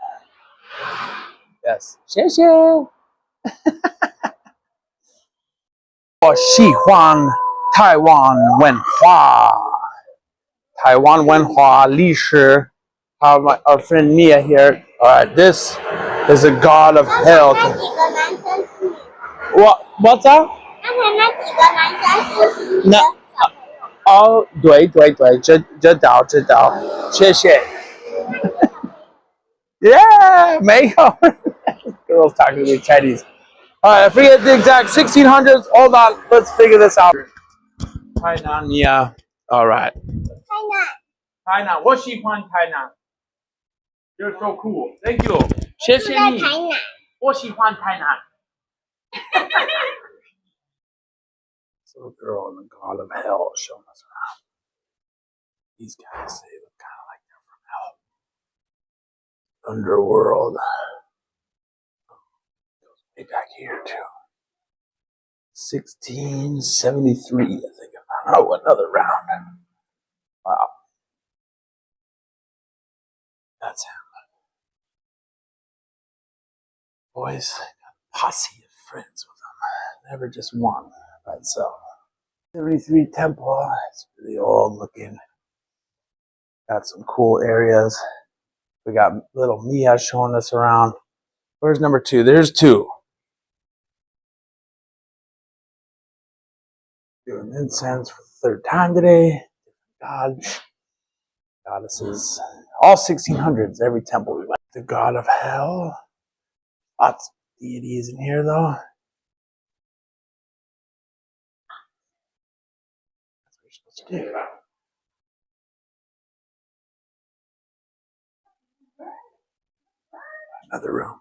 Yes. 谢谢. 我喜欢台湾文化. Taiwan 文化历史. Have our friend Mia here. All right, this is a god of hell. What's that? 那哦，对对对，知道知道，谢谢。Yeah, 没有。Girls talking to me Chinese. Alright, I forget the exact 1600s. Hold on, let's figure this out. Tainan, yeah. Alright. Tainan, 我喜欢 Tainan. You're so cool. Thank you. 谢谢你。我喜欢 Tainan. So the girl and the god of hell showing us around. These guys, they look kind of like they're from hell. Underworld. Way back here too. 1673, I think I found out. Oh, another round. Wow. That's him. Boys, got a posse of friends with them. Never just one by itself. 73 temple. It's really old looking. Got some cool areas. We got little Mia showing us around. Where's number 2? There's 2. Doing incense for the 3rd time today. Gods, goddesses. All 1600s, every temple we went. The god of hell. Lots of deities in here though. That's what you're supposed to do. Another room.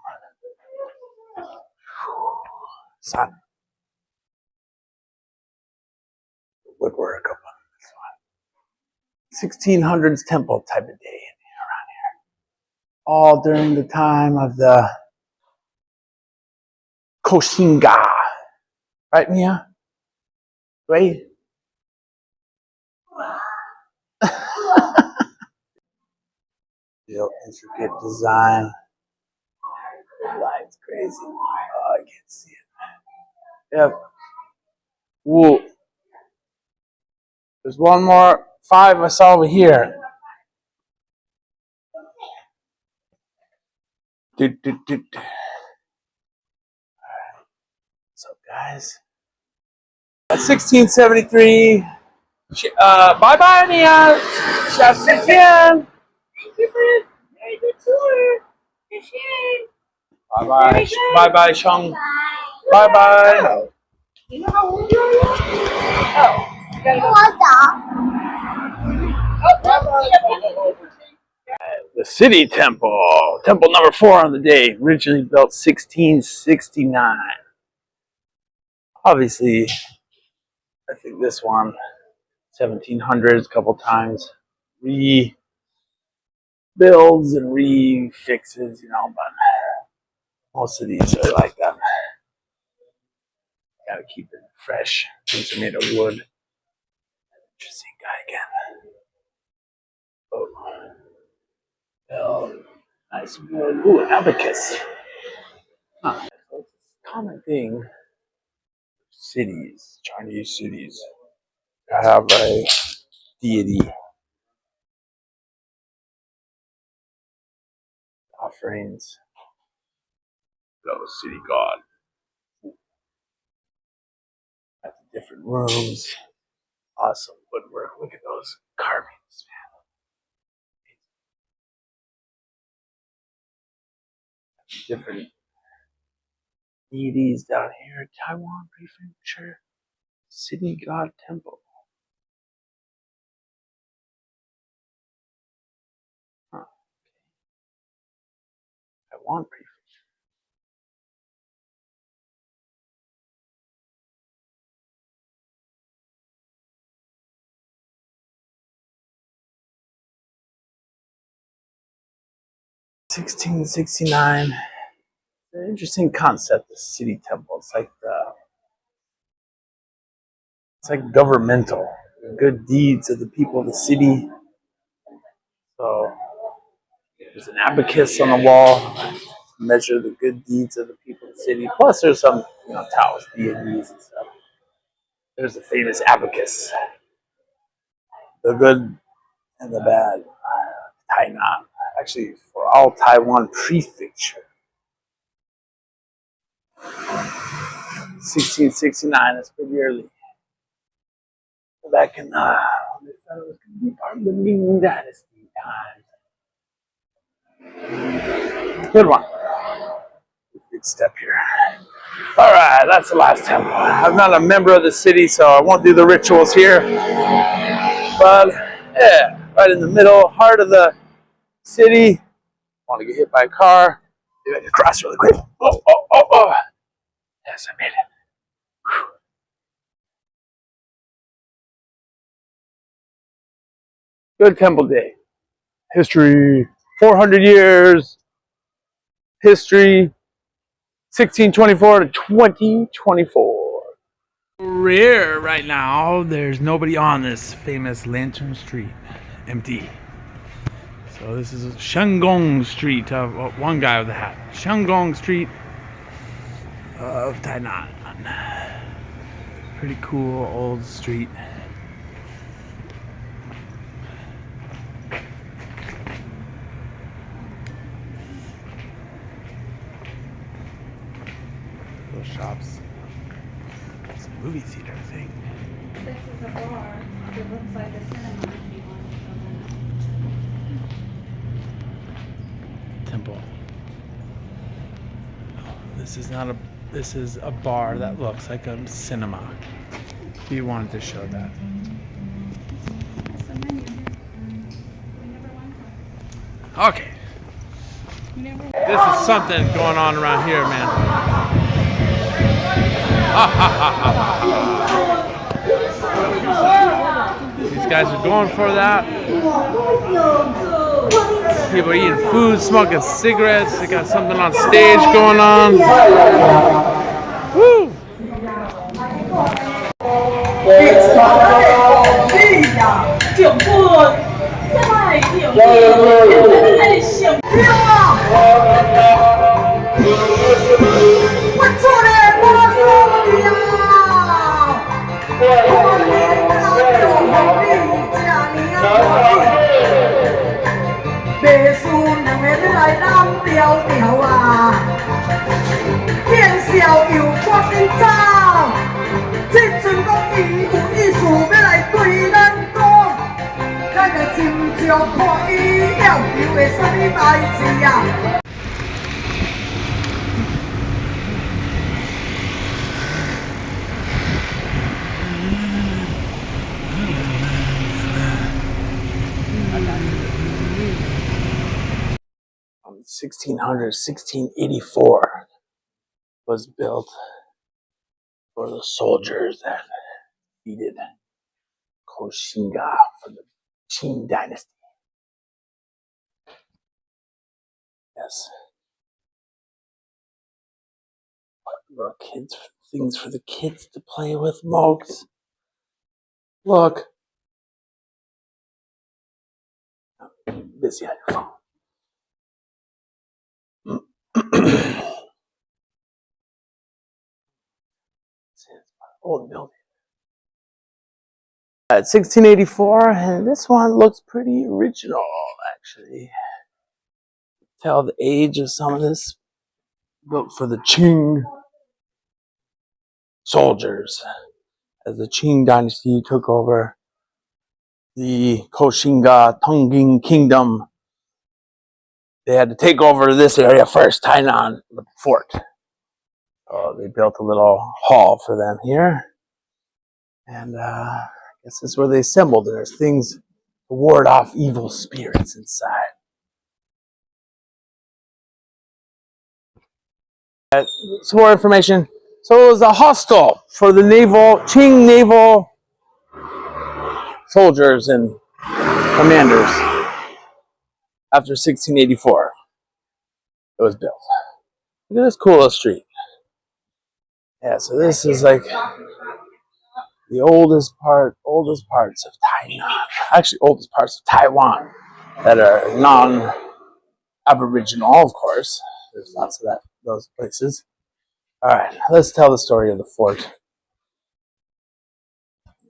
Sun. Woodwork up on this one. 1600s temple type of day around here. All during the time of the Koshinga. Right, Mia? Right? Real intricate design. The light's crazy. Oh, I can't see it. Yep. Whoa. There's one more 5 I saw over here. What's up, guys? 1673. Bye bye, Nia. 下次见. Very good tour. Bye bye. Bye bye, Sean. Bye bye. You know how old you are? Oh, you gotta go. Oh, The city temple. Temple number 4 on the day. Originally built 1669. Obviously, I think this one, 1700s, a couple times. Rebuilds and refixes, you know, but most of these are like that. Gotta keep it fresh. These are made of wood. Interesting guy again. Oh. Oh, nice wood. Ooh, abacus. Huh. It's a common thing. Cities, Chinese cities, to have a deity offerings. Go, city god. At the different rooms. Awesome woodwork. Look at those carvings, man. Different deities down here. Taiwan Prefecture. City God Temple. Huh. Taiwan Prefecture. $1669. An interesting concept, the city temple. It's like governmental. The good deeds of the people of the city. So there's an abacus on the wall to measure the good deeds of the people of the city. Plus there's some, Taoist deities and stuff. There's the famous abacus. The good and the bad. Tainan. Actually, for all Taiwan prefecture. 1669, that's pretty early. Back in, they thought it was going to be part of the Qing Dynasty time. Good one. Big step here. Alright, that's the last temple. I'm not a member of the city, so I won't do the rituals here. But, yeah, right in the middle, heart of the city. Want to get hit by a car. Maybe I can cross really quick. Oh. Yes, I made it. Whew. Good temple day. History, 400 years. History, 1624 to 2024. Rear right now, there's nobody on this famous Lantern Street. Empty. So this is Shanggong Street. One guy with a hat. Shanggong Street of Tainan. Pretty cool old street. Little shops. It's a movie theater thing. This is a bar. It looks like a cinema if you want to go in. Temple. This is not a. This is a bar that looks like a cinema. If you wanted to show that. That's the menu here. We never went there. Okay. This is something going on around here, man. These guys are going for that. People are eating food, smoking cigarettes. They got something on stage going on. Woo! On 1684 was built for the soldiers that defeated Qing for the Qing Dynasty. Yes. Look, kids, things for the kids to play with, Mokes. Look. Busy on your phone. Old building. At 1684, and this one looks pretty original, actually. Tell the age of some of this. Built for the Qing soldiers as the Qing Dynasty took over the Koshinga Tongjing Kingdom. They had to take over this area first, Tainan, the fort. So they built a little hall for them here. And I guess this is where they assembled. There's things to ward off evil spirits inside. Some more information. So it was a hostel for the Qing naval soldiers and commanders. After 1684, it was built. Look at this cool little street. Yeah, so this is like the oldest parts of Tainan. Actually, oldest parts of Taiwan that are non-Aboriginal, of course. There's lots of those places. All right, let's tell the story of the fort.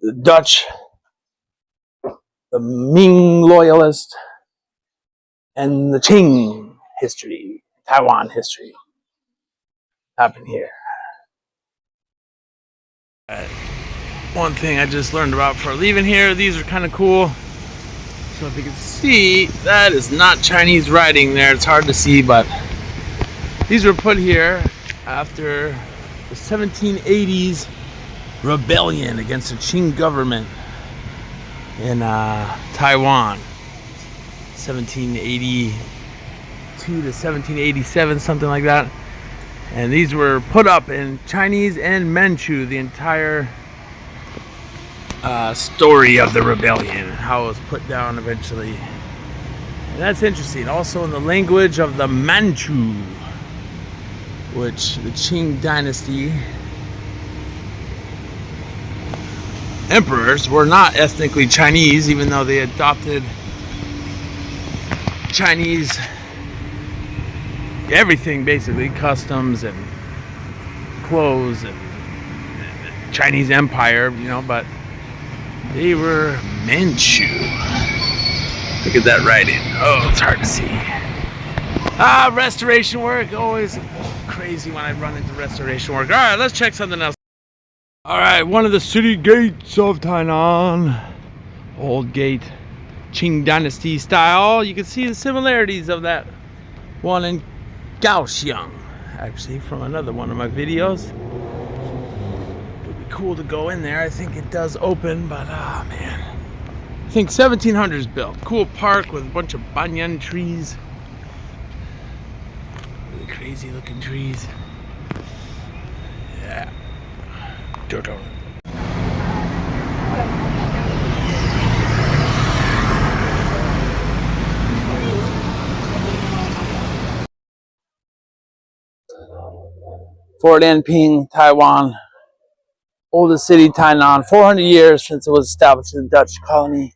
The Dutch, the Ming loyalist, and the Qing history, Taiwan history, happened here. One thing I just learned about before leaving here, these are kind of cool. So if you can see, that is not Chinese writing there. It's hard to see, but these were put here after the 1780s rebellion against the Qing government in Taiwan. 1782 to 1787, something like that. And these were put up in Chinese and Manchu, the entire story of the rebellion, how it was put down eventually. And that's interesting. Also in the language of the Manchu, which the Qing Dynasty emperors were not ethnically Chinese, even though they adopted Chinese everything, basically customs and clothes and Chinese empire, you know, but they were Manchu. Look at that writing. Oh, it's hard to see. Restoration work, always crazy when I run into restoration work. All right, let's check something else. All right, one of the city gates of Tainan, old gate, Qing Dynasty style. You can see the similarities of that one in Kaohsiung, actually, from another one of my videos. It would be cool to go in there. I think it does open, but man, I think 1700s built. Cool park with a bunch of banyan trees, really crazy looking trees. Yeah. Dodo. Fort Zeelandia, Taiwan, oldest city, Tainan, 400 years since it was established in the Dutch colony.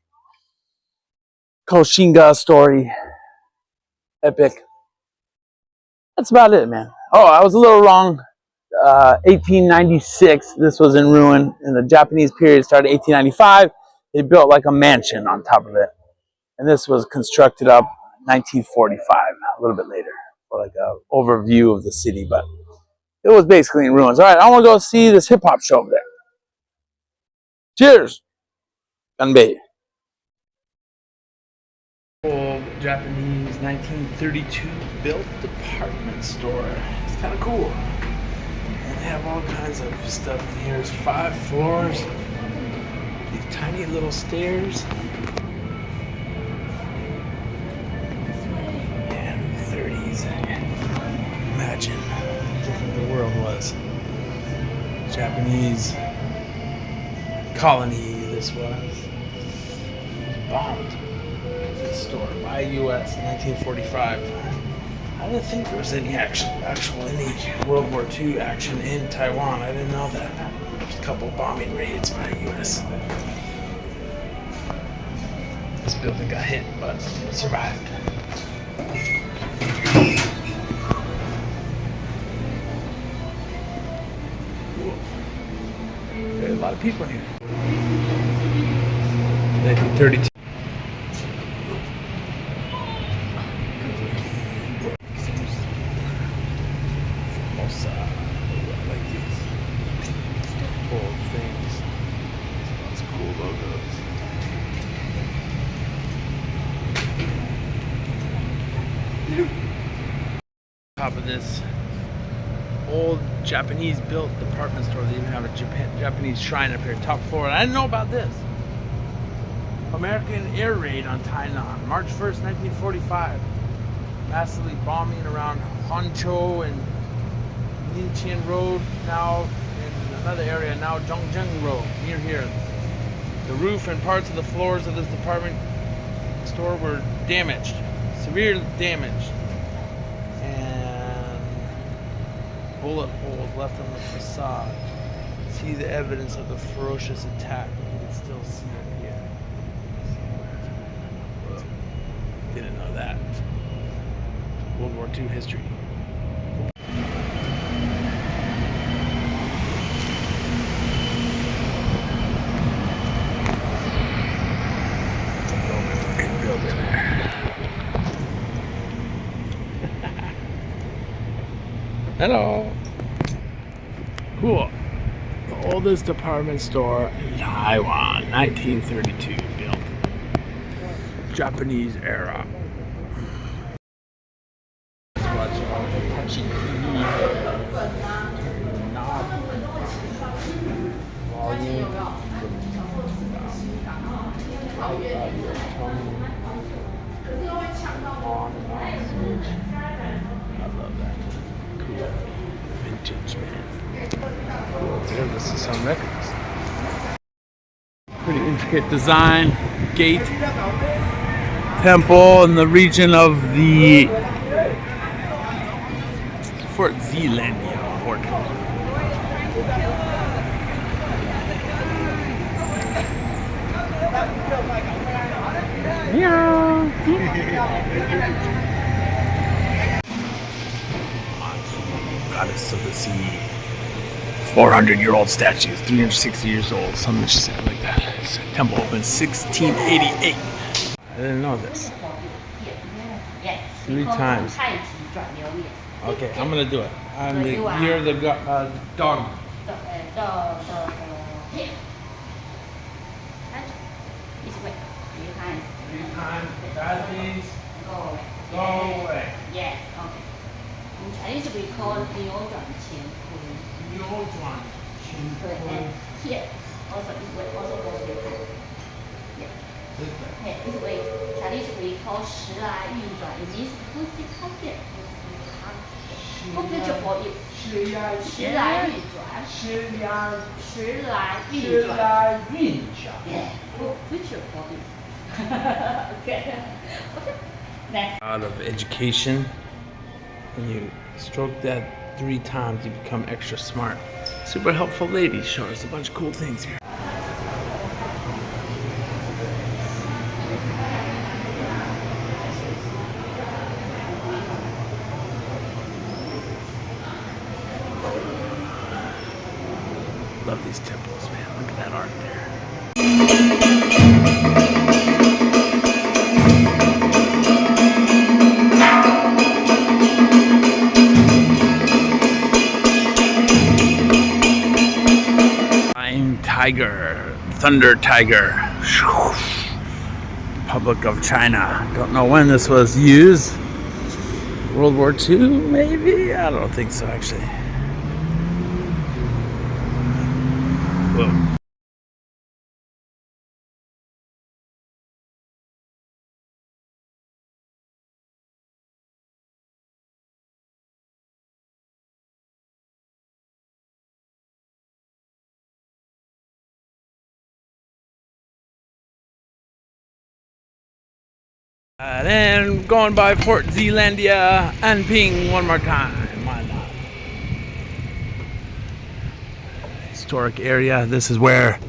Koshinga story, epic. That's about it, man. Oh, I was a little wrong. 1896, this was in ruin. In the Japanese period, started 1895. They built like a mansion on top of it, and this was constructed up 1945, a little bit later, for like an overview of the city, but it was basically in ruins. All right, I want to go see this hip hop show over there. Cheers! Ganbei. Old Japanese 1932 built department store. It's kind of cool. And they have all kinds of stuff in here. There's 5 floors. These tiny little stairs. Yeah, the 30s. Imagine how different the world was. Japanese colony this was. It was bombed. This store by U.S. in 1945. I didn't think there was any actual World War II action in Taiwan. I didn't know that. Just a couple bombing raids by the U.S. This building got hit, but it survived. Cool. There's a lot of people in here. 1932. Top of this old Japanese built department store. They even have a Japanese shrine up here, top floor. And I didn't know about this. American air raid on Tainan, March 1st, 1945. Massively bombing around Honcho and Linqian Road, now in another area, now Zhongzheng Road, near here. The roof and parts of the floors of this department store were damaged, severely damaged. Bullet holes left on the facade. See the evidence of the ferocious attack. You can still see it here. Whoa. Didn't know that. World War II history. Hello. Cool. The oldest department store in Taiwan, 1932 built. Japanese era. Watching on the touchy TV. Not some records. Pretty intricate design, gate, temple in the region of the Fort Zeelandia fort. Yeah. Goddess of the sea. 400-year-old statue, 360 years old, something like that. This temple opened 1688. I didn't know this. 3 times. Okay, I'm gonna do it. You're the dog. Three times. Bad things go away. Yes, okay. In Chinese we call 扭转乾坤. 扭转乾坤. Here also this way also goes 3 times. Yeah. Okay, this way Chinese we call 时来运转. It means 呼吸开变. Good future for you. 时来运转. 时来运转. Yeah. Good future for you. Okay. Next. Out of education, when you stroke that 3 times, you become extra smart. Super helpful lady showing us a bunch of cool things here. Love these temples, man. Look at that art there. Tiger, Thunder Tiger, Republic of China. Don't know when this was used. World War II, maybe? I don't think so, actually. Whoa. Then going by Fort Zeelandia and Ping one more time. Why not? Historic area. This is where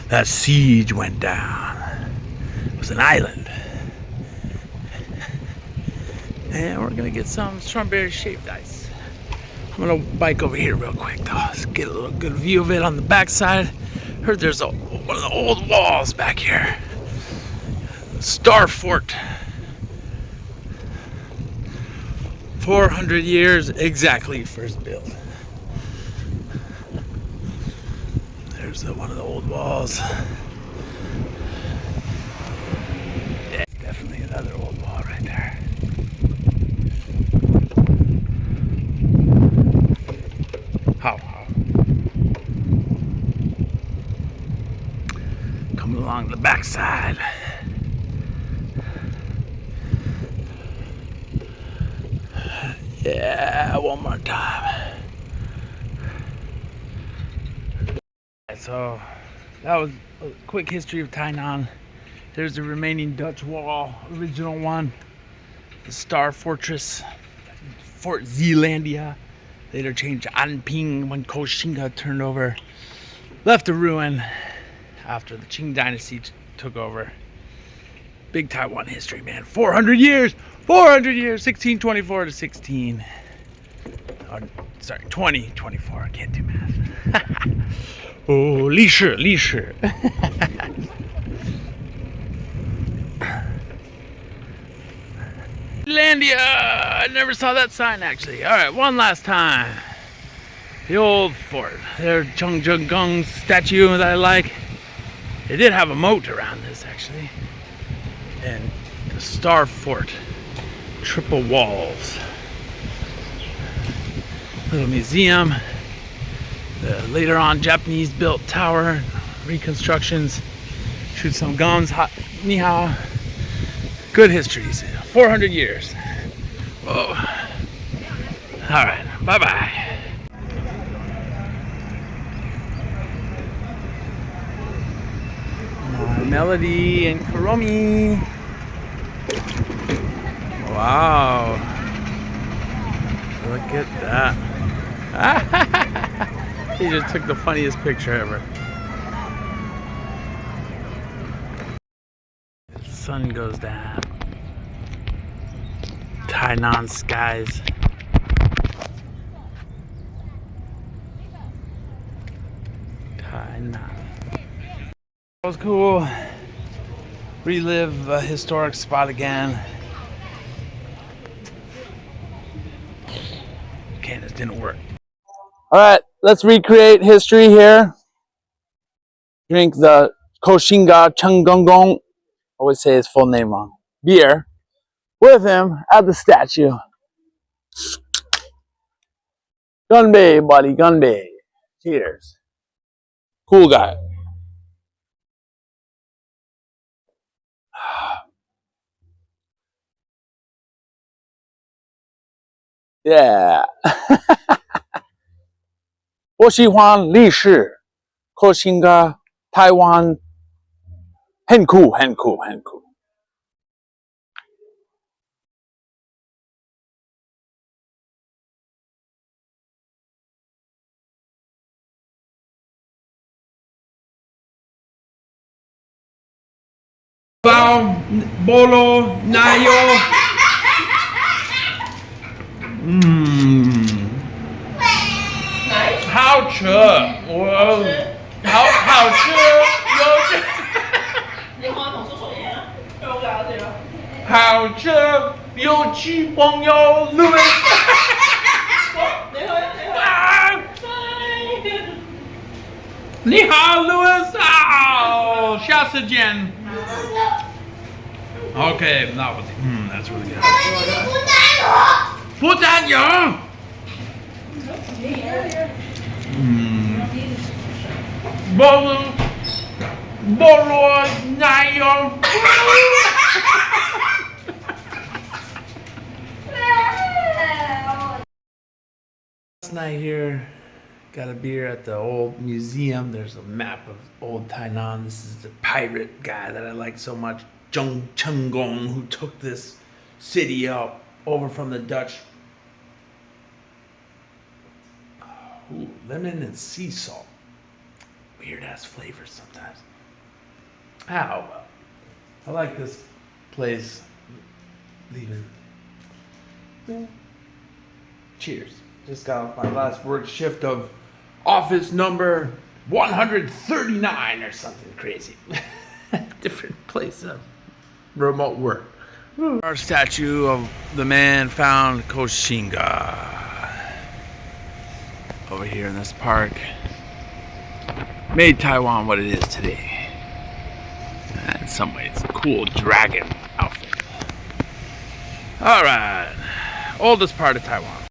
that siege went down. It was an island. And we're gonna get some strawberry shaved ice. I'm gonna bike over here real quick though. Let's get a little good view of it on the backside. Heard there's one of the old walls back here. Star Fort. 400 years exactly first built. There's one of the old walls. Yeah, definitely another old wall right there. How? Coming along the backside. Yeah, one more time. So that was a quick history of Tainan. There's the remaining Dutch wall, original one. The Star Fortress, Fort Zeelandia. Later changed to Anping when Qing turned over. Left a ruin after the Qing Dynasty took over. Big Taiwan history, man. 400 years! 400 years! 1624 to 16. Oh, sorry, 2024. I can't do math. Oh, 历史. Zeelandia! I never saw that sign, actually. Alright, one last time. The old fort. There's Gung's statue that I like. They did have a moat around this, actually. And the Star Fort. Triple walls. Little museum. The later on Japanese built tower. Reconstructions. Shoot some guns. Ni hao. Good histories. 400 years. Whoa. Alright. Bye bye. Melody and Kuromi. Wow. Look at that. He just took the funniest picture ever. The sun goes down. Tainan skies. Tainan. That was cool. Relive a historic spot again. Okay, this didn't work. Alright, let's recreate history here. Drink the Koshinga Chunggongong, I always say his full name wrong, beer with him at the statue. Gunbei, buddy, Gunbei. Cheers. Cool guy. Yeah. 我喜欢历史，可新个台湾很酷，很酷，很酷。包菠萝奶油，好吃，我好吃，有你话筒说错嘢啦，因為好搞笑。好吃，有趣朋友 Louis。你好啊，你好。你好 Louis， 好，下次见。Okay, that was that's really good. 不担忧。菠萝奶油。Last night here, got a beer at the old museum. There's a map of old Tainan. This is the pirate guy that I like so much, Zheng Chenggong, who took this city up over from the Dutch. Ooh, lemon and sea salt. Weird ass flavors sometimes. Oh well. I like this place. Leaving. Yeah. Cheers. Just got off my last work shift of office number 139 or something crazy. Different place of remote work. Our statue of the man found Koshinga over here in this park. Made Taiwan what it is today. In some ways, a cool dragon outfit. Alright, oldest part of Taiwan.